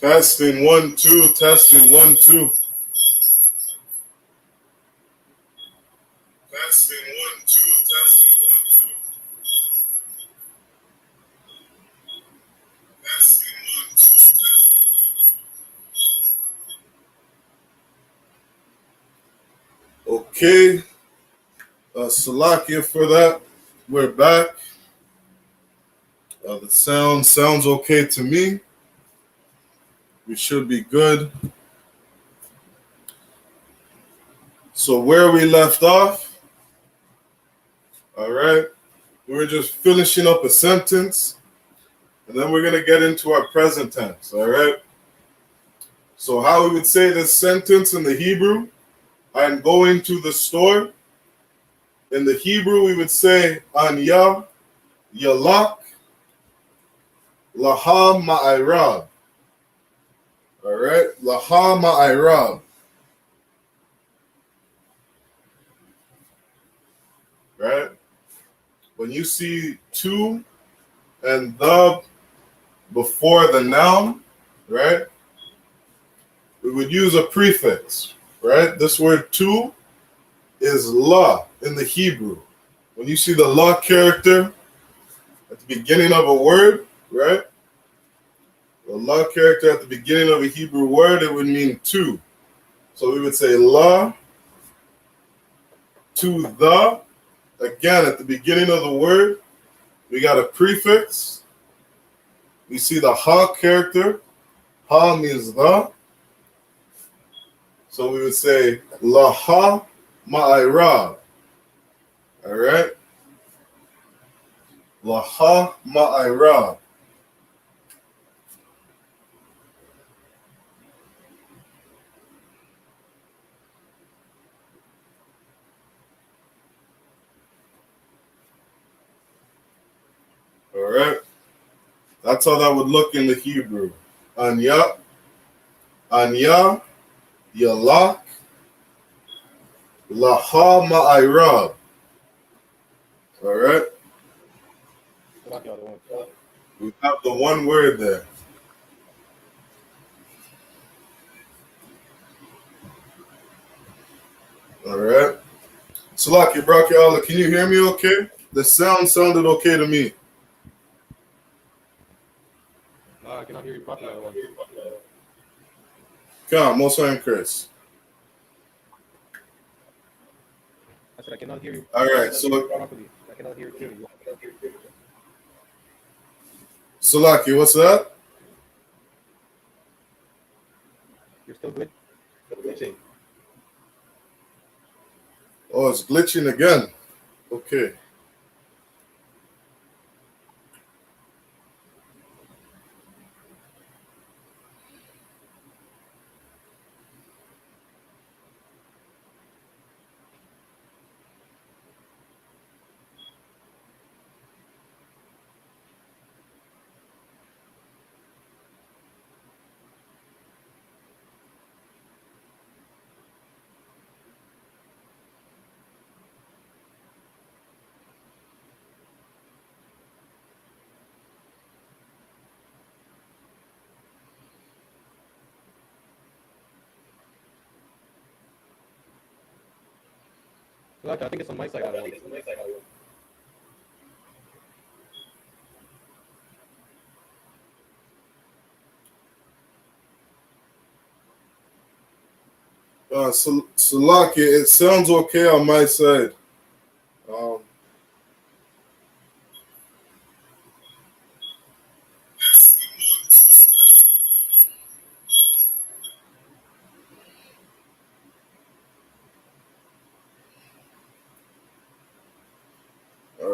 Speaker 3: Testing 1 2. Testing 1 2. Testing 1 2. Testing 1 2. Testing 1 2. Okay. Salakia for that. We're back. The sounds okay to me. We should be good. So where we left off, all right, we're just finishing up a sentence, and then we're going to get into our present tense, all right? So how we would say this sentence in the Hebrew, I'm going to the store. In the Hebrew, we would say, Anya, Yalak, Laha Ma'irab. All right, Laha Ma'irab. Right? When you see to and the before the noun, right, we would use a prefix, right? This word to is la in the Hebrew. When you see the la character at the beginning of a word, right? The la character at the beginning of a Hebrew word, it would mean to. So we would say la to the. Again, at the beginning of the word, we got a prefix. We see the ha character. Ha means the. So we would say la ha ma'irab. All right? La ha ma'irab. All right? That's how that would look in the Hebrew. Anya, Anya, Yalak, Laha Ma'irab. All right? We have the one word there. All right? Salaki, Braki Allah, can you hear me okay? The sound sounded okay to me.
Speaker 4: I cannot hear you properly.
Speaker 3: Come, Most High and Chris.
Speaker 4: I said I cannot hear you.
Speaker 3: All right, so
Speaker 4: Properly. I cannot hear you clearly.
Speaker 3: Salaki, what's that?
Speaker 4: You're still good? Glitching.
Speaker 3: Oh, it's glitching again. Okay.
Speaker 4: I think it's on my side.
Speaker 3: Salaki, it sounds okay on my side.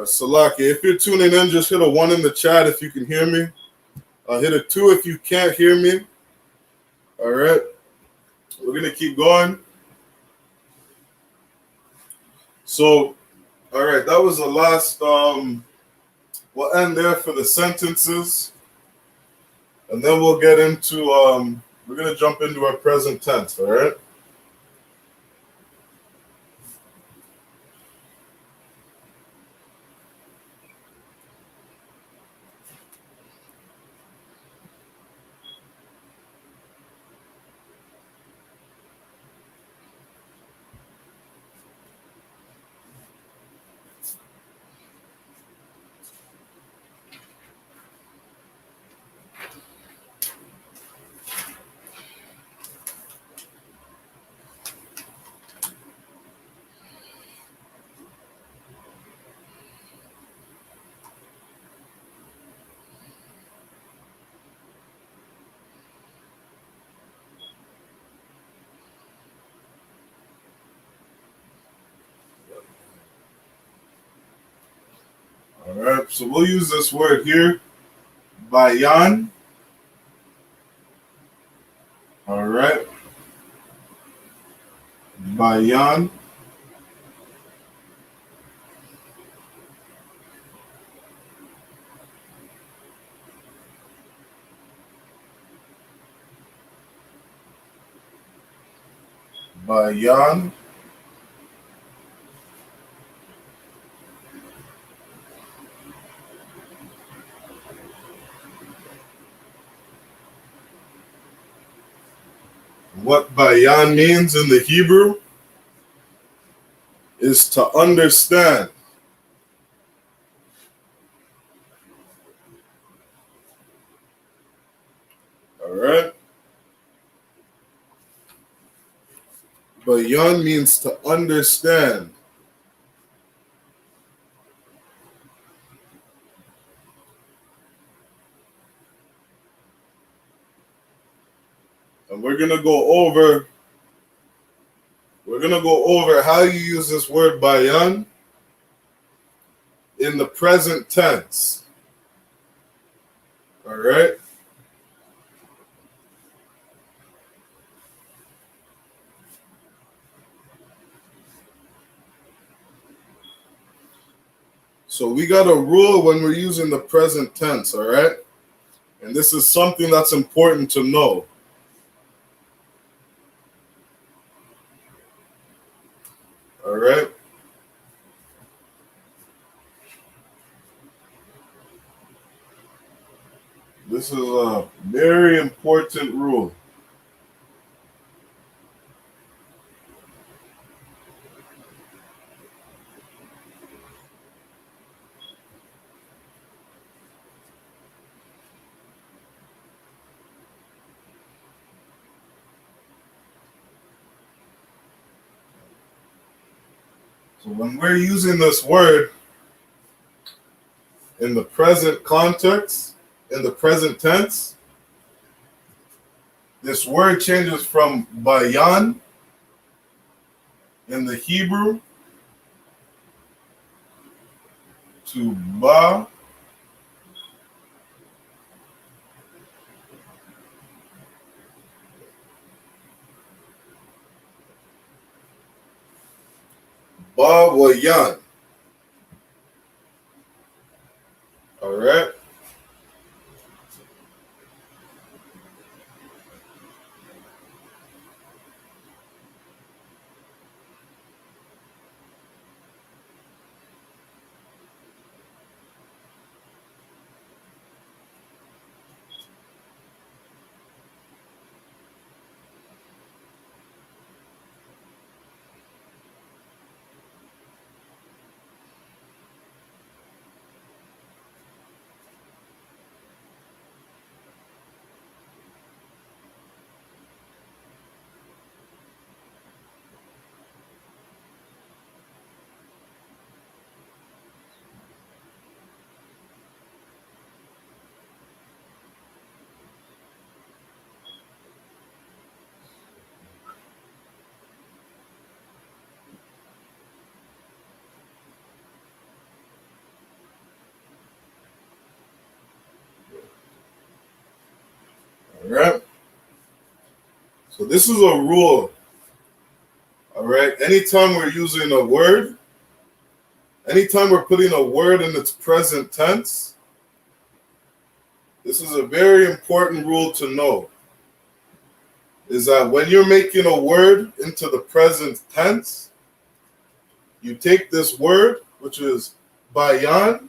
Speaker 3: Salaki, if you're tuning in, just hit a 1 in the chat if you can hear me. Hit a 2 if you can't hear me. All right. We're going to keep going. So, all right, that was the last. We'll end there for the sentences. And then we'll get into, we're going to jump into our present tense, all right? All right, so we'll use this word here, bayan. All right, bayan. Bayan. What bayan means in the Hebrew is to understand. All right. Bayan means to understand. And we're gonna go over how you use this word bayan in the present tense. All right. So we got a rule when we're using the present tense, all right? And this is something that's important to know. All right? This is a very important rule. So when we're using this word in the present context, in the present tense, this word changes from bayan in the Hebrew to ba. Bawayan. All right? All right? So this is a rule. All right? Anytime we're using a word, anytime we're putting a word in its present tense, this is a very important rule to know, is that when you're making a word into the present tense, you take this word, which is bayan,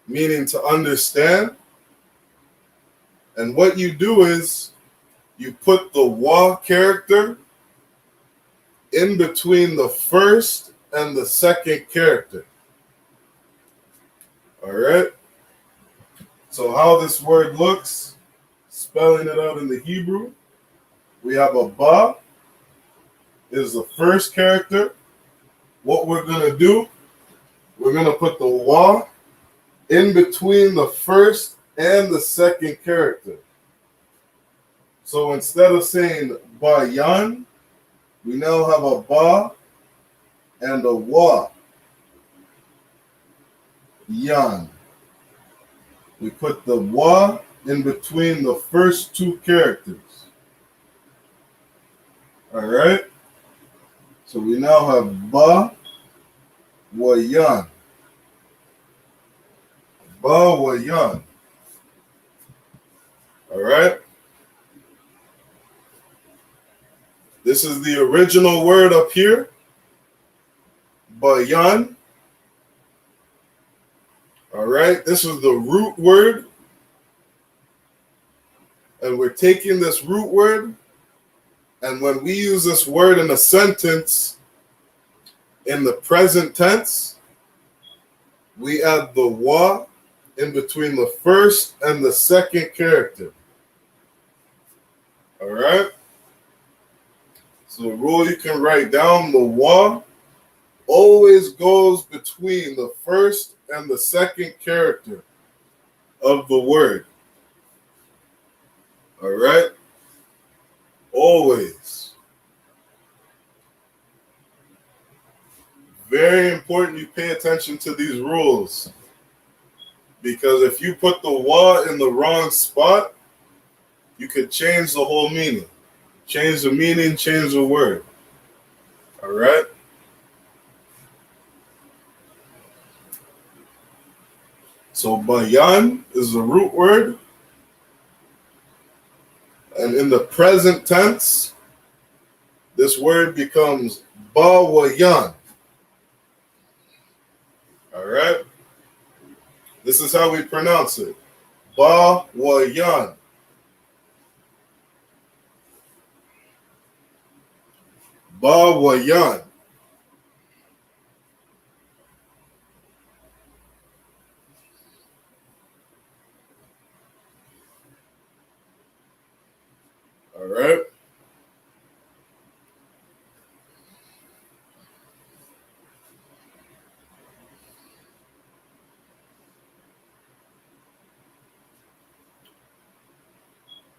Speaker 3: meaning to understand, and what you do is you put the wa character in between the first and the second character. All right? So how this word looks, spelling it out in the Hebrew, we have a ba is the first character. What we're going to do, we're going to put the wa in between the first and the second character. So instead of saying bayan, we now have a ba and a wa. yan. We put the wa in between the first two characters. All right? So we now have ba wa yan. Ba wa yan. All right? This is the original word up here. Bayan. All right? This is the root word. And we're taking this root word, and when we use this word in a sentence in the present tense, we add the wa in between the first and the second character. All right? So the rule you can write down, the wa always goes between the first and the second character of the word. All right? Always. Very important you pay attention to these rules, because if you put the wa in the wrong spot, you could change the whole meaning. Change the meaning, change the word. All right? So bayan is the root word. And in the present tense, this word becomes bawayan. All right? This is how we pronounce it. Bawayan. Bawayan. All right?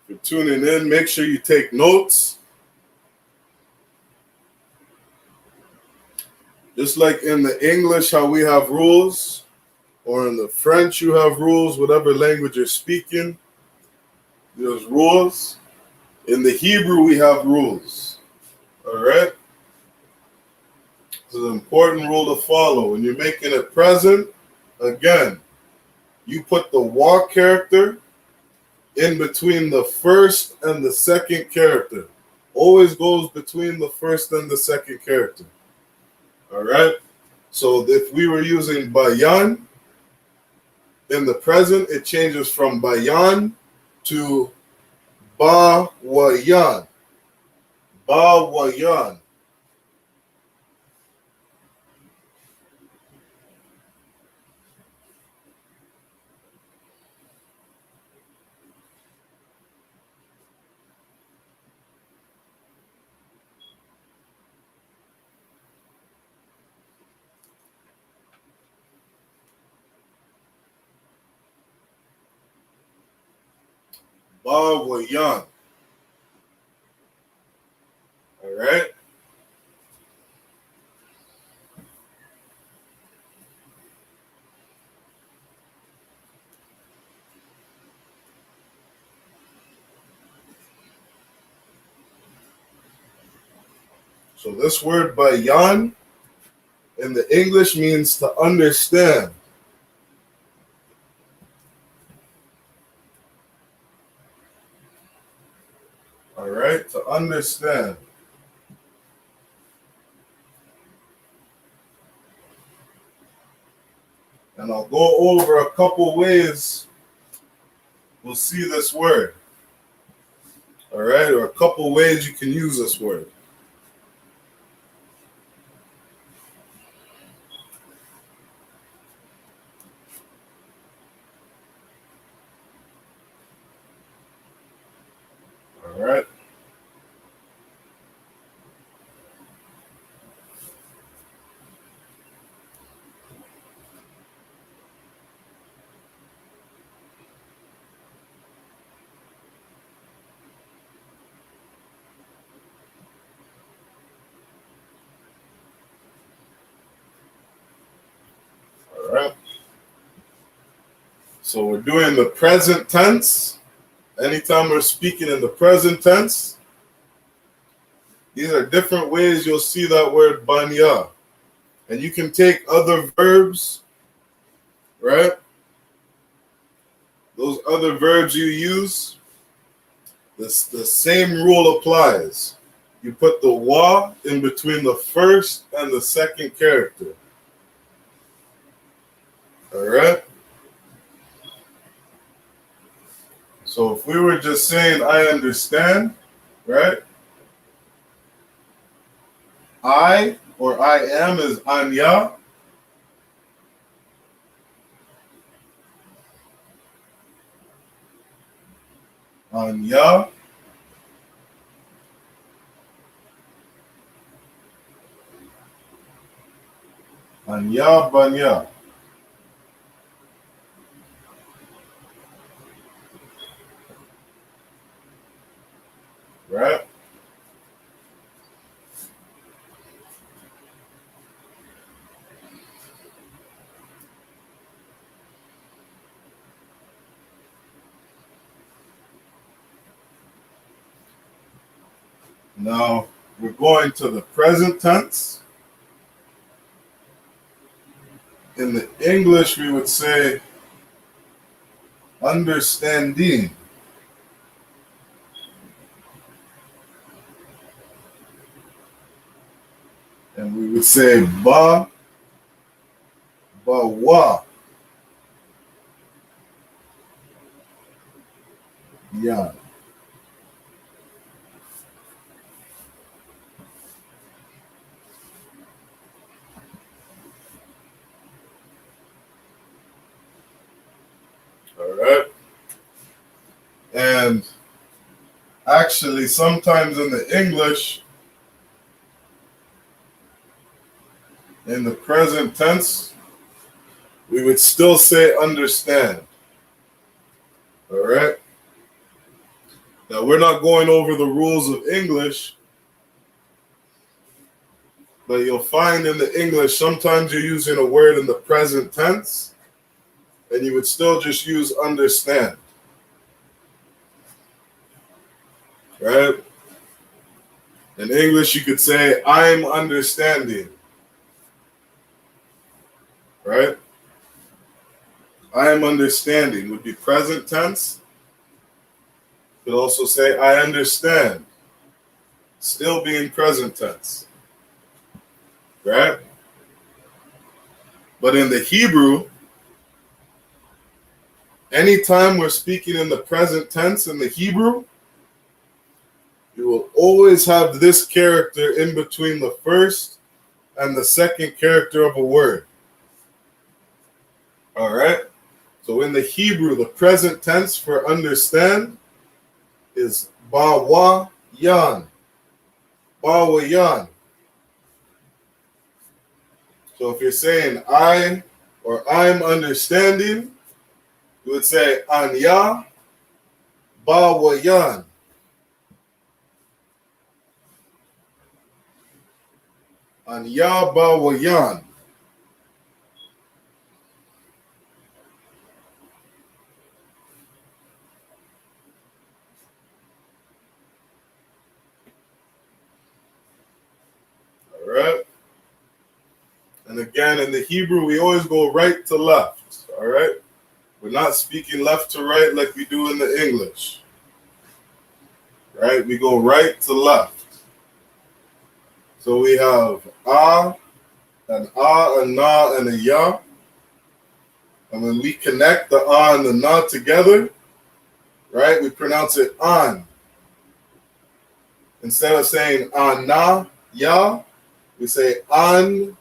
Speaker 3: If you're tuning in, make sure you take notes. Just like in the English, how we have rules, or in the French, you have rules, whatever language you're speaking, there's rules. In the Hebrew, we have rules. All right? It's an important rule to follow. When you're making it present, again, you put the wa character in between the first and the second character. Always goes between the first and the second character. All right? So if we were using bayan in the present, it changes from bayan to bawayan. Bawayan. Bawayan. All right? So this word bayan in the English means to understand. All right? To understand. And I'll go over a couple ways we'll see this word. All right? Or a couple ways you can use this word. All right? All right? So we're doing the present tense. Anytime we're speaking in the present tense, these are different ways you'll see that word banya. And you can take other verbs, right? Those other verbs you use, the same rule applies. You put the wa in between the first and the second character. All right? So if we were just saying, I understand, right? I or I am is anya. Anya. Anya banya. Right? Now we're going to the present tense. In the English, we would say understanding. And we would say ba wa ya. All right. And actually, sometimes in the English, in the present tense, we would still say understand. All right. Now, we're not going over the rules of English, but you'll find in the English, sometimes you're using a word in the present tense, and you would still just use understand. Right? In English, you could say, I'm understanding. Right? I am understanding would be present tense. You could also say, I understand. Still being present tense. Right? But in the Hebrew, anytime we're speaking in the present tense in the Hebrew, you will always have this character in between the first and the second character of a word. All right? So in the Hebrew, the present tense for understand is ba wa yan. Ba wa yan. So if you're saying I or I'm understanding, you would say anya ba wa yan. Anya ba wa yan. All right? And again, in the Hebrew, we always go right to left. All right? We're not speaking left to right like we do in the English. Right? We go right to left. So we have and na, and a ya. And when we connect the and the na together, right, we pronounce it an. Instead of saying na, ya, we say an,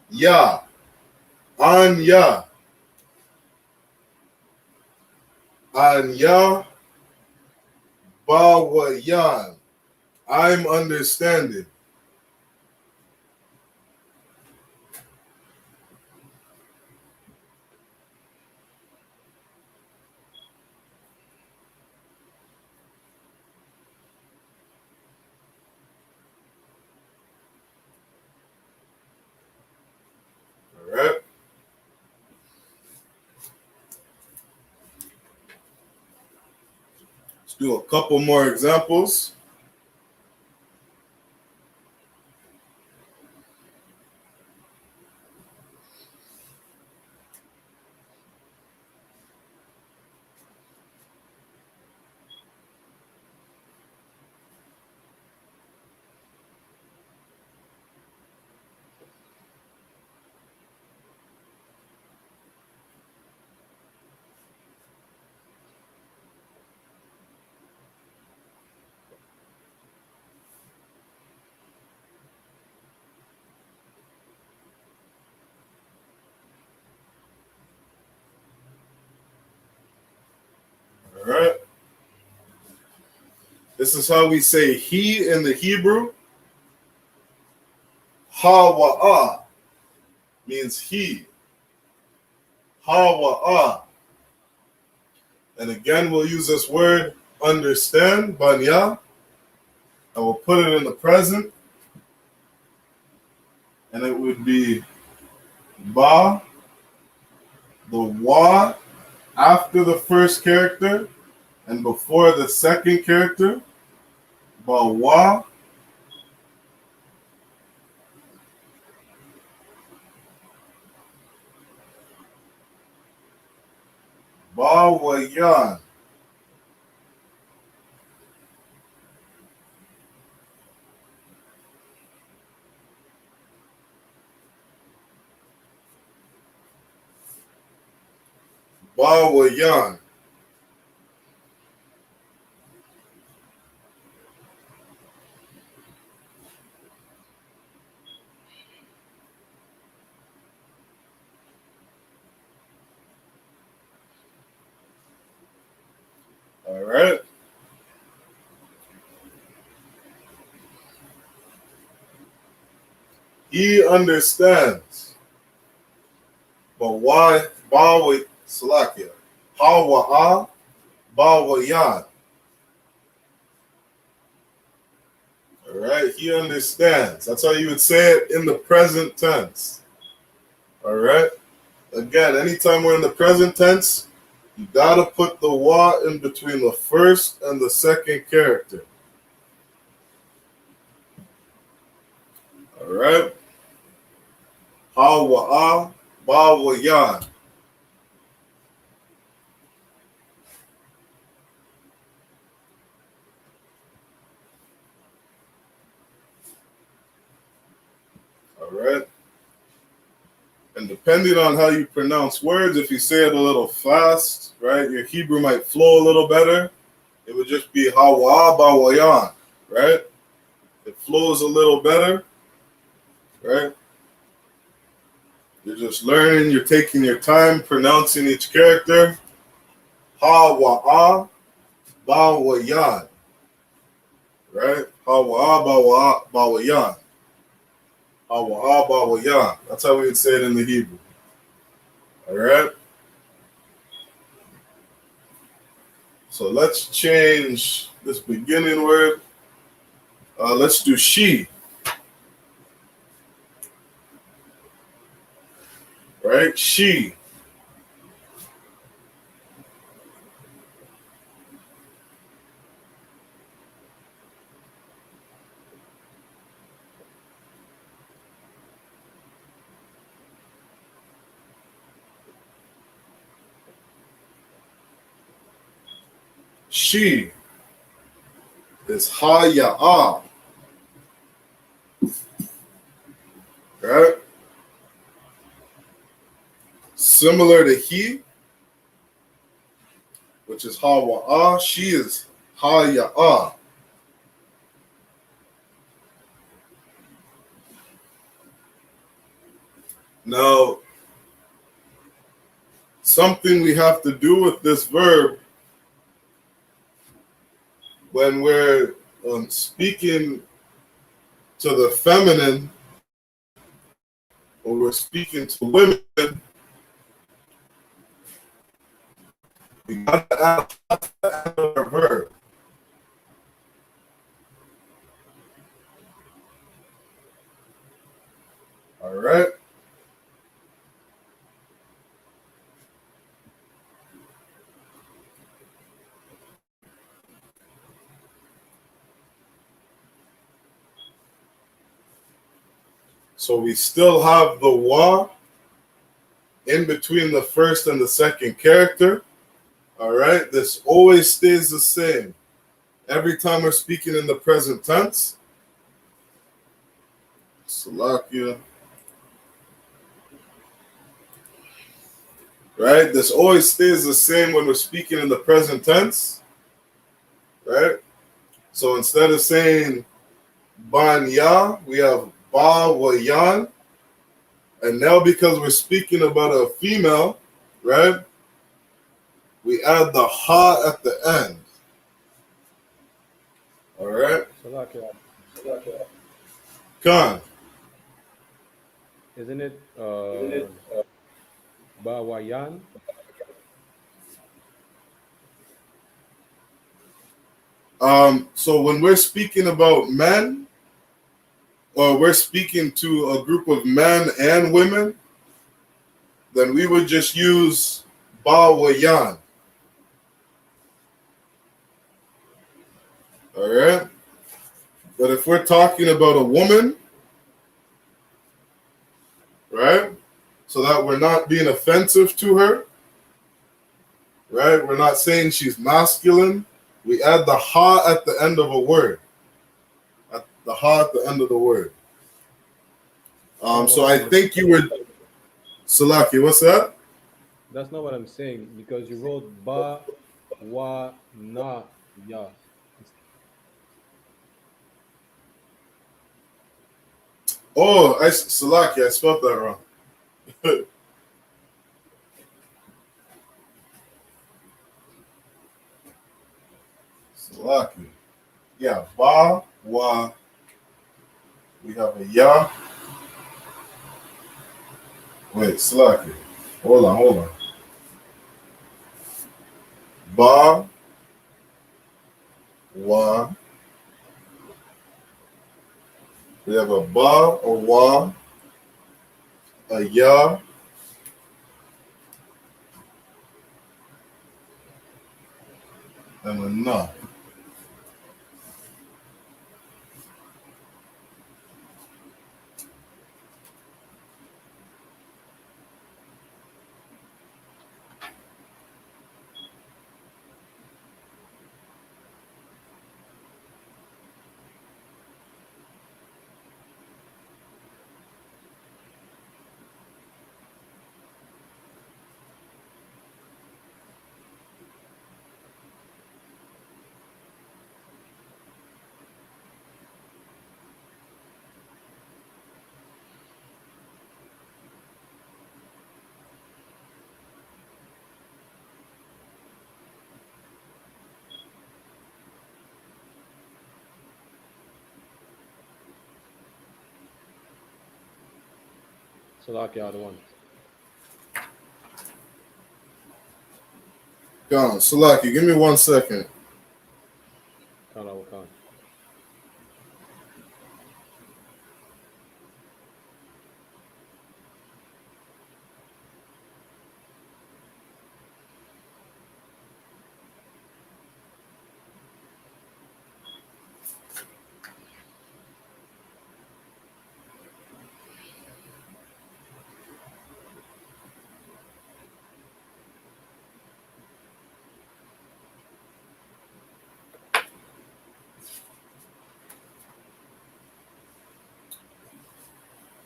Speaker 3: ya. An, ya. An, ya, ba, wa, yan. I'm understanding. All right. do a couple more examples. All right. This is how we say he in the Hebrew. Ha-wa-ah means he. Ha-wa-ah. And again, we'll use this word understand, banya, and we'll put it in the present. And it would be ba, the wa after the first character and before the second character. Ba wa. Ba wa yan. Ba wa yan. All right. He understands. But why? Ba wa salakia. Ha wa ah. Ba wa yan. All right. He understands. That's how you would say it in the present tense. All right. Again, anytime we're in the present tense, you gotta put the wa in between the first and the second character. All right. Ha wa ah, ba wa yan. All right. And depending on how you pronounce words, if you say it a little fast, right, your Hebrew might flow a little better. It would just be ha wa ah, ba wa yan, right? It flows a little better, right? You're just learning, you're taking your time pronouncing each character. Ha wa ah, ba wa yan, right? Ha wa ah, ba wa yan. Ha wa ah, ba wa yan. That's how we would say it in the Hebrew. All right? So let's change this beginning word. Let's do she. Right? She. She is ha-ya-ah. Right? Similar to he, which is ha-wa-ah. She is ha-ya-ah. Now, something we have to do with this verb when we're speaking to the feminine or we're speaking to women, we got to add a verb. All right? So we still have the wa in between the first and the second character. All right, this always stays the same. Every time we're speaking in the present tense, Salakia, right? This always stays the same when we're speaking in the present tense, right? So instead of saying ban ya, we have ba wa yan. And now because we're speaking about a female, right? We add the ha at the end. All right?
Speaker 4: Salakia.
Speaker 3: Khan.
Speaker 4: Isn't it Bawayan?
Speaker 3: So when we're speaking about men, or we're speaking to a group of men and women, then we would just use ba wa yan. All right? But if we're talking about a woman, right? So that we're not being offensive to her, right? We're not saying she's masculine. We add the ha at the end of a word. At the ha at the end of the word. So I think you were Salaki, what's that?
Speaker 4: That's not what I'm saying because you wrote ba wa na ya.
Speaker 3: Oh, Salaki, I spelled that wrong. Salaki. Yeah, ba, wa. We have a ya. Wait, Salaki. Hold on. Ba, wa. We have a ba, a wa, a ya, and a na.
Speaker 4: Salakia, the one.
Speaker 3: Gone. Salaki, give me 1 second.
Speaker 4: Kana wakan.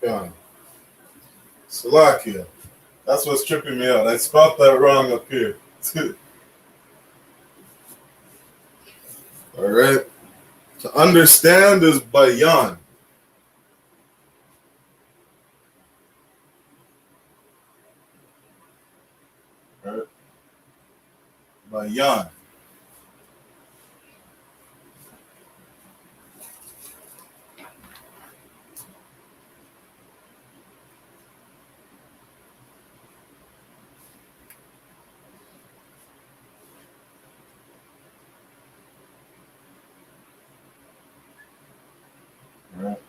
Speaker 3: Gone. Salakia. That's what's tripping me out. I spelled that wrong up here. All right. To understand is bayan. All right. Bayan. All right.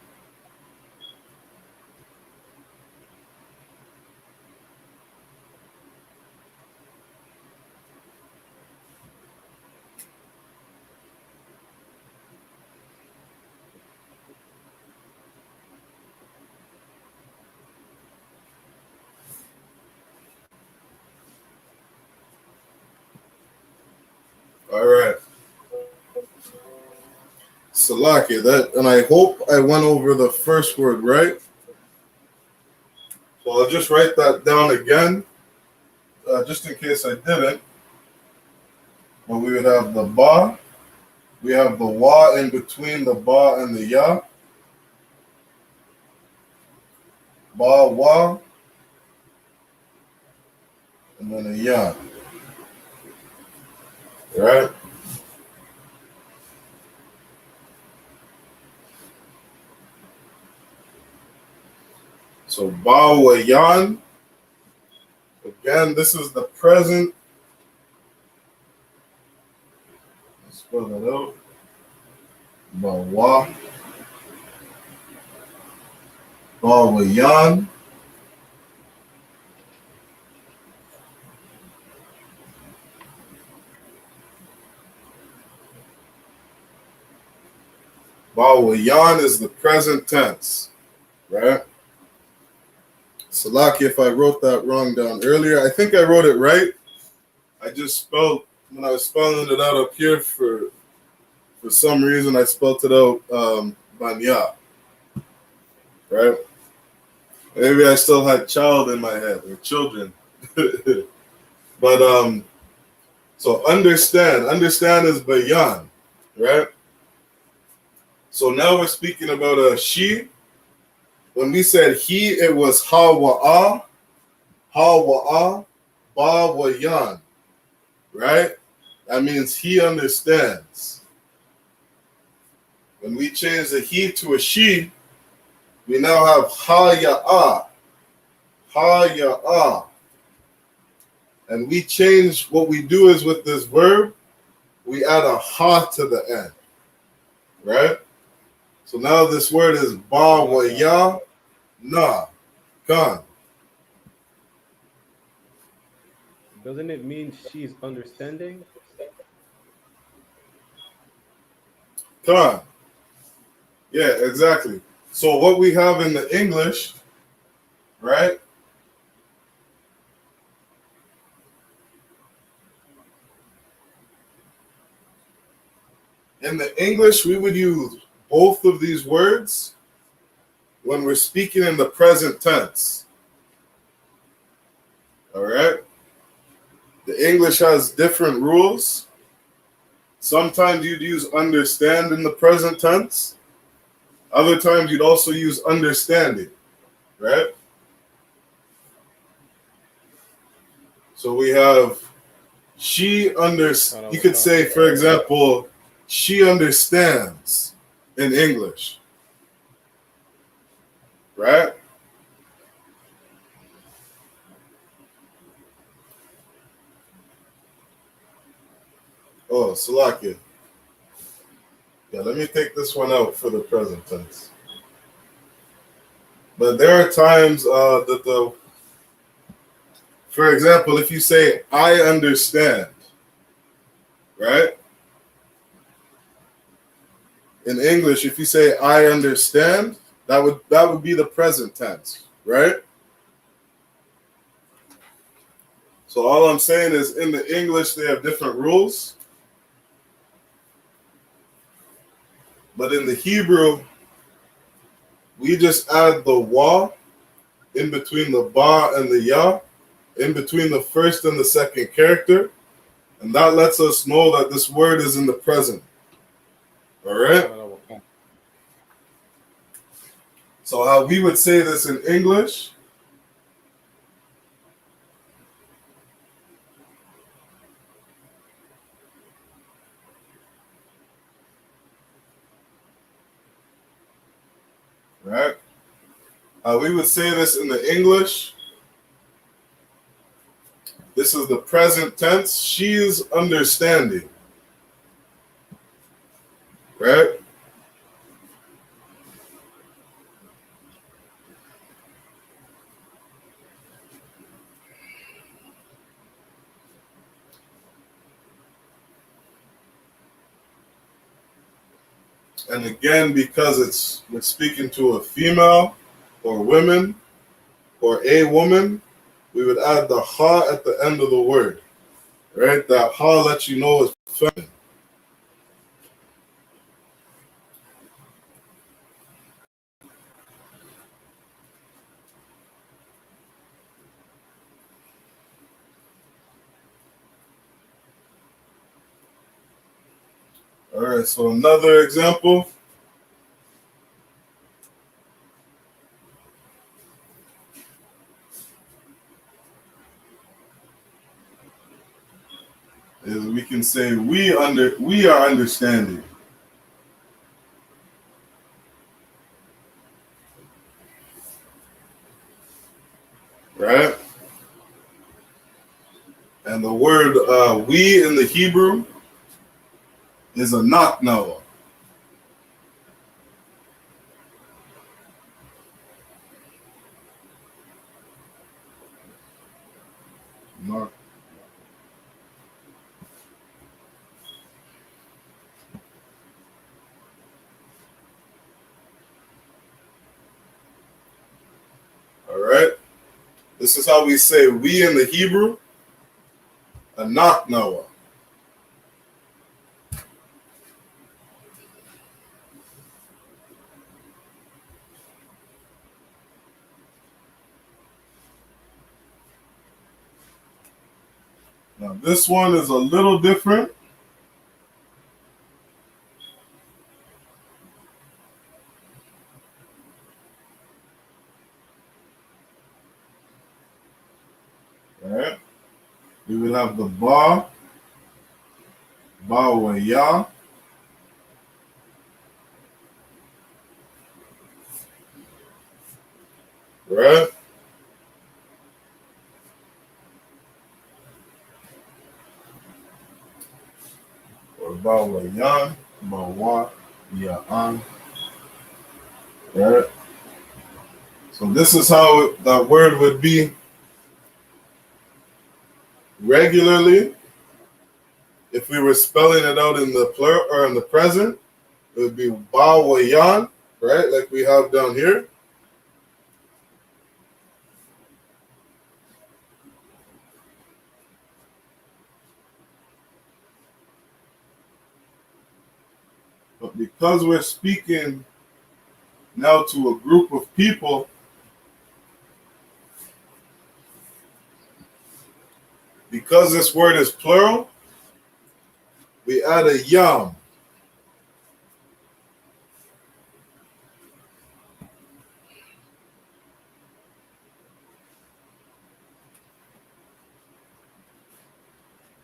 Speaker 3: All right. Salaki, that, and I hope I went over the first word right. So I'll just write that down again, just in case I didn't. But we would have the ba, we have the wa in between the ba and the ya. Ba, wa, and then a ya. Right? So ba wa yan. Again, this is the present. Let's spell that out. Ba wa. Ba wa yan. Ba wa yan is the present tense. Right? Salaki, if I wrote that wrong down earlier, I think I wrote it right. I just spelled, when I was spelling it out up here, for some reason, I spelled it out banya. Right? Maybe I still had child in my head, or children. But so understand is bayan, right? So now we're speaking about a she. When we said he, it was ha wa ba wa yan, right? That means he understands. When we change the he to a she, we now have ha ya. And we change, what we do is with this verb, we add a ha to the end, right? So now this word is ba wa ya na, kan.
Speaker 4: Doesn't it mean she's understanding?
Speaker 3: Kan. Yeah, exactly. So what we have in the English, right? In the English, we would use both of these words when we're speaking in the present tense. All right? The English has different rules. Sometimes you'd use understand in the present tense. Other times you'd also use understanding, right? So we have she understands. You could say, for example, she understands in English, right? Oh, Salakia. Yeah, let me take this one out for the present tense. But there are times for example, if you say, I understand, right? In English, if you say, I understand, that would be the present tense, right? So all I'm saying is in the English, they have different rules. But in the Hebrew, we just add the wa in between the ba and the ya, in between the first and the second character. And that lets us know that this word is in the present. All right? So how we would say this in English, right? We would say this in the English. This is the present tense. She is understanding. Right? And again, because we're speaking to a female or women or a woman, we would add the ha at the end of the word. right? That ha lets you know it's feminine. All right, so another example is we can say we are understanding. Right? And the word we in the Hebrew is a knock Noah. Knock. All right. This is how we say we in the Hebrew, a knock Noah. Now this one is a little different. All right. We will have the ba wa ya. Right? Or ba wa yan, ba wa ya an. Right? So this is how that word would be regularly. If we were spelling it out in the plural or in the present, it would be ba wa yan, right? Like we have down here. But because we're speaking now to a group of people, because this word is plural, we add a yam.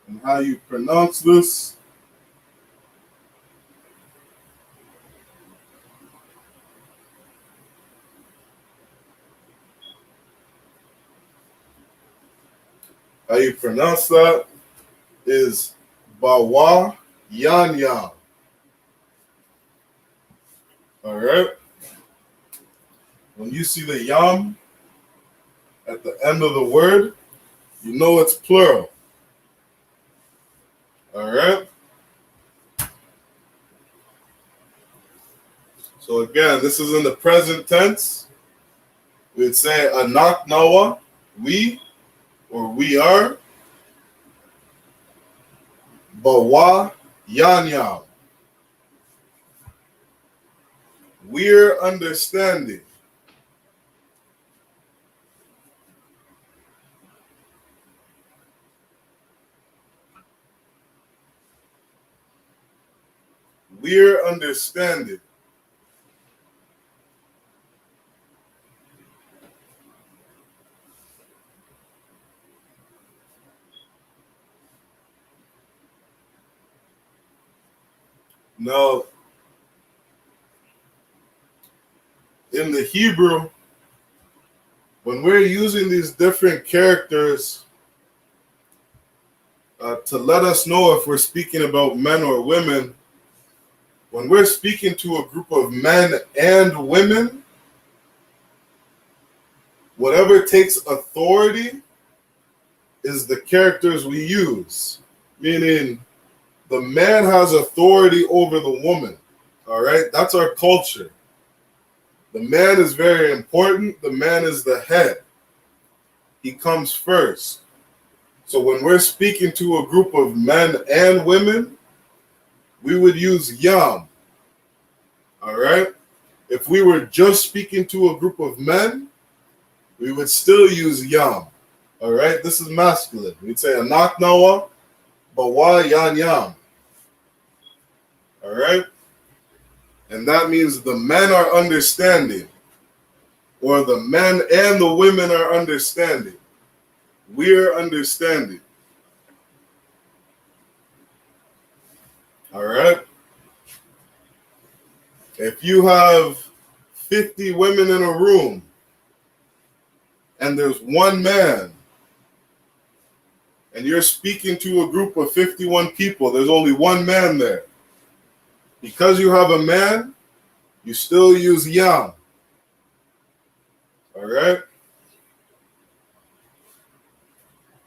Speaker 3: And how you pronounce this? How you pronounce that is bawa yan yan. All right. When you see the yam at the end of the word, you know it's plural. All right. So again, this is in the present tense. We'd say anak nawa, we, or we are. Bawa yan yan. We're understanding. We're understanding. Now, in the Hebrew, when we're using these different characters to let us know if we're speaking about men or women, when we're speaking to a group of men and women, whatever takes authority is the characters we use. Meaning, the man has authority over the woman. All right? That's our culture. The man is very important. The man is the head. He comes first. So when we're speaking to a group of men and women, we would use yam. All right? If we were just speaking to a group of men, we would still use yam. All right? This is masculine. We'd say anak nawa, bawa yan yam. All right? And that means the men are understanding, or the men and the women are understanding. We're understanding. All right? If you have 50 women in a room and there's one man, and you're speaking to a group of 51 people, there's only one man there. Because you have a man, you still use yam. All right?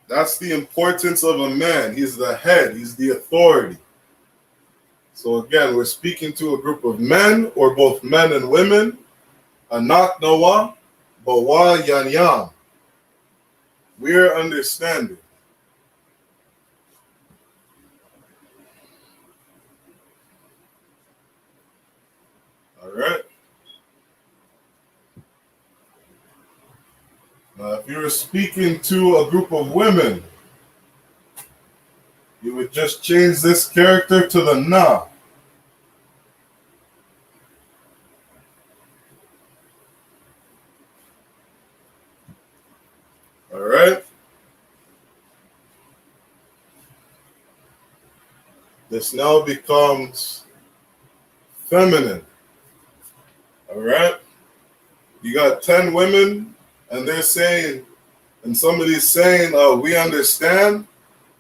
Speaker 3: That's the importance of a man. He's the head, he's the authority. So again, we're speaking to a group of men, or both men and women. Anak nawa, bawa yan yam. We're understanding. All right? Now, if you were speaking to a group of women, you would just change this character to the na. All right? This now becomes feminine. All right? You got 10 women, and they're saying, and somebody's saying, we understand.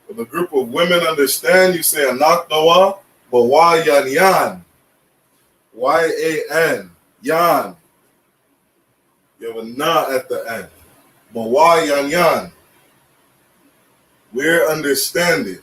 Speaker 3: If a group of women understand, you say anak nawa, bawa yan yan. Y-A-N. Yan. You have a na at the end. Bawa yan yan. We're understanding.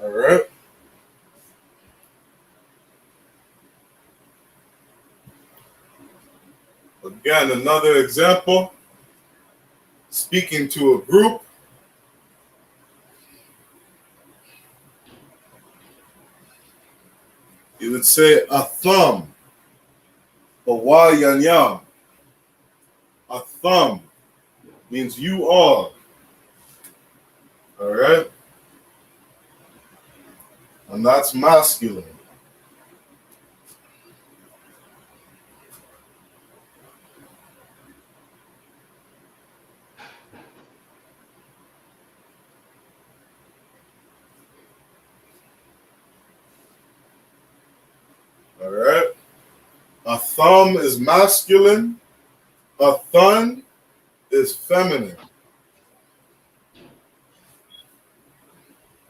Speaker 3: All right? Again, another example. Speaking to a group, you would say a thumb. Bawa yan yan. A thumb means you are. All right? And that's masculine. All right? A thumb is masculine. A thun is feminine.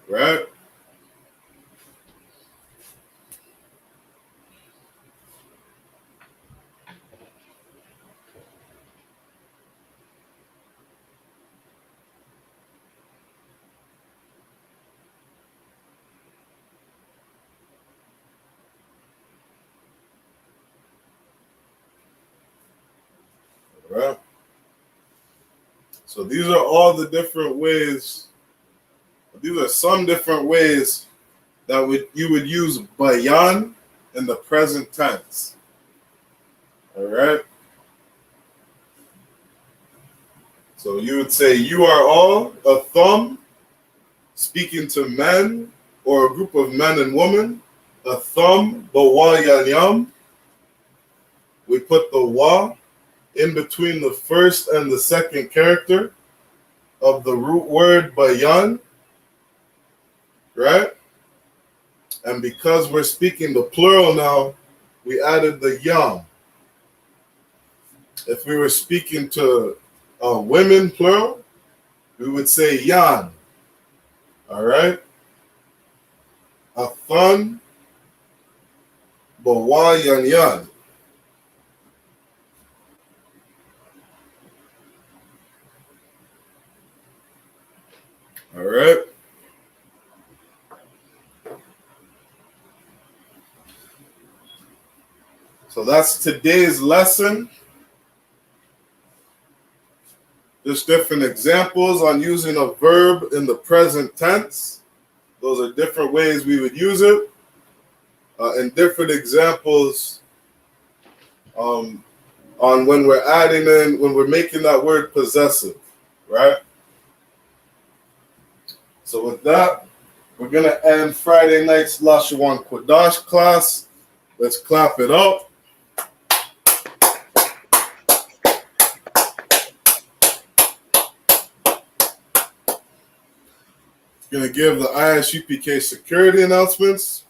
Speaker 3: Right? So these are all the different ways. These are some different ways that you would use bayan in the present tense. All right. So you would say, you are all a thumb, speaking to men or a group of men and women. A thumb, bawa yanyam. We put the wa in between the first and the second character of the root word bayan, right? And because we're speaking the plural now, we added the yam. If we were speaking to women plural, we would say yan. All right? A thun, bawa yan yan. All right? So that's today's lesson. Just different examples on using a verb in the present tense. Those are different ways we would use it. And different examples on when we're adding in, when we're making that word possessive, right? So with that, we're going to end Friday night's Lashawan Qadash class. Let's clap it up. Going to give the I.S.U.P.K security announcements.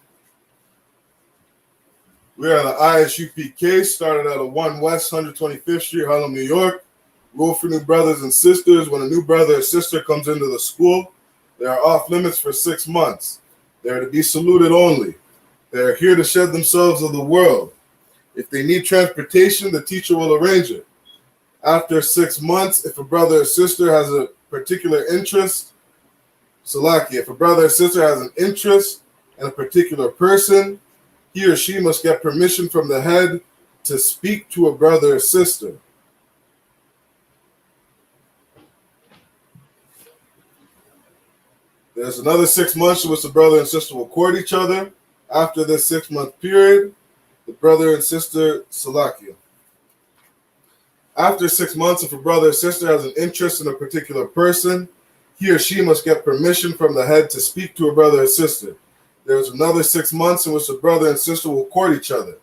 Speaker 3: We are the I.S.U.P.K, started at 1 West 125th Street, Harlem, New York. Rule for new brothers and sisters. When a new brother or sister comes into the school, they are off limits for 6 months. They are to be saluted only. They are here to shed themselves of the world. If they need transportation, the teacher will arrange it. After 6 months, if a brother or sister has a particular interest, Salaki, if a brother or sister has an interest in a particular person, he or she must get permission from the head to speak to a brother or sister. There's another 6 months in which the brother and sister will court each other. After this 6-month period, the brother and sister, Salakia. After 6 months, if a brother or sister has an interest in a particular person, he or she must get permission from the head to speak to a brother or sister. There is another 6 months in which the brother and sister will court each other.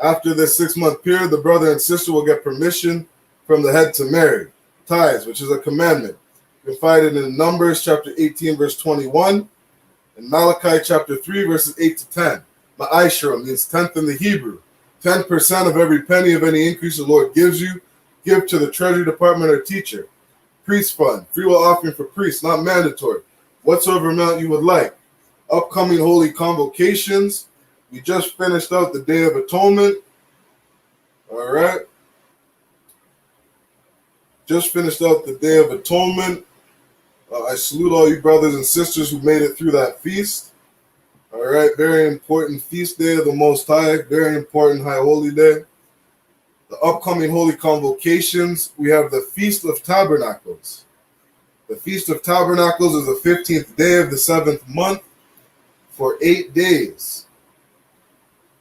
Speaker 3: After this 6-month period, the brother and sister will get permission from the head to marry. Tithes, which is a commandment. You can find it in Numbers chapter 18, verse 21, and Malachi chapter 3, verses 8 to 10. Ma'ashra means tenth in the Hebrew. 10% of every penny of any increase the Lord gives you, give to the treasury department or teacher. Priest fund, free will offering for priests, not mandatory. Whatsoever amount you would like. Upcoming holy convocations. We just finished out the Day of Atonement. All right. Just finished out the Day of Atonement. I salute all you brothers and sisters who made it through that feast. All right. Very important feast day of the Most High. Very important high holy day. The upcoming holy convocations, we have the Feast of Tabernacles. The Feast of Tabernacles is the 15th day of the 7th month for 8 days.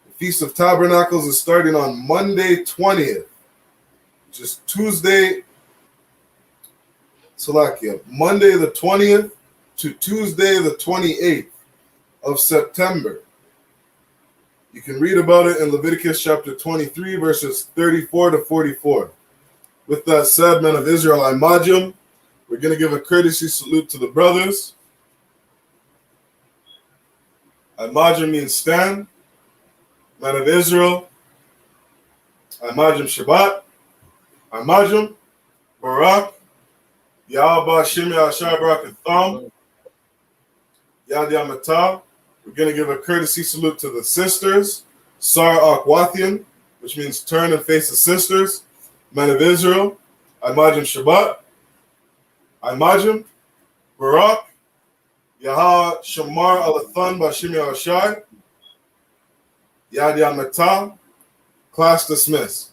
Speaker 3: The Feast of Tabernacles is starting on Monday 20th, which is Tuesday, Salakia, Monday the 20th to Tuesday the 28th of September. You can read about it in Leviticus chapter 23, verses 34 to 44. With that said, men of Israel, Imajim, we're going to give a courtesy salute to the brothers. Imajim means stand. Men of Israel, Imajim Shabbat, Imajim, Barak, Yahweh Shimi Ashar Barak and Thumb, Yad Yamatah. We're going to give a courtesy salute to the sisters, Sar Akwathian, which means turn and face the sisters, men of Israel, Imajim Shabbat, Imajim, Barak, Yahah Shamar Alathan Bashimi Ashai, Yad Yamatah. Class dismissed.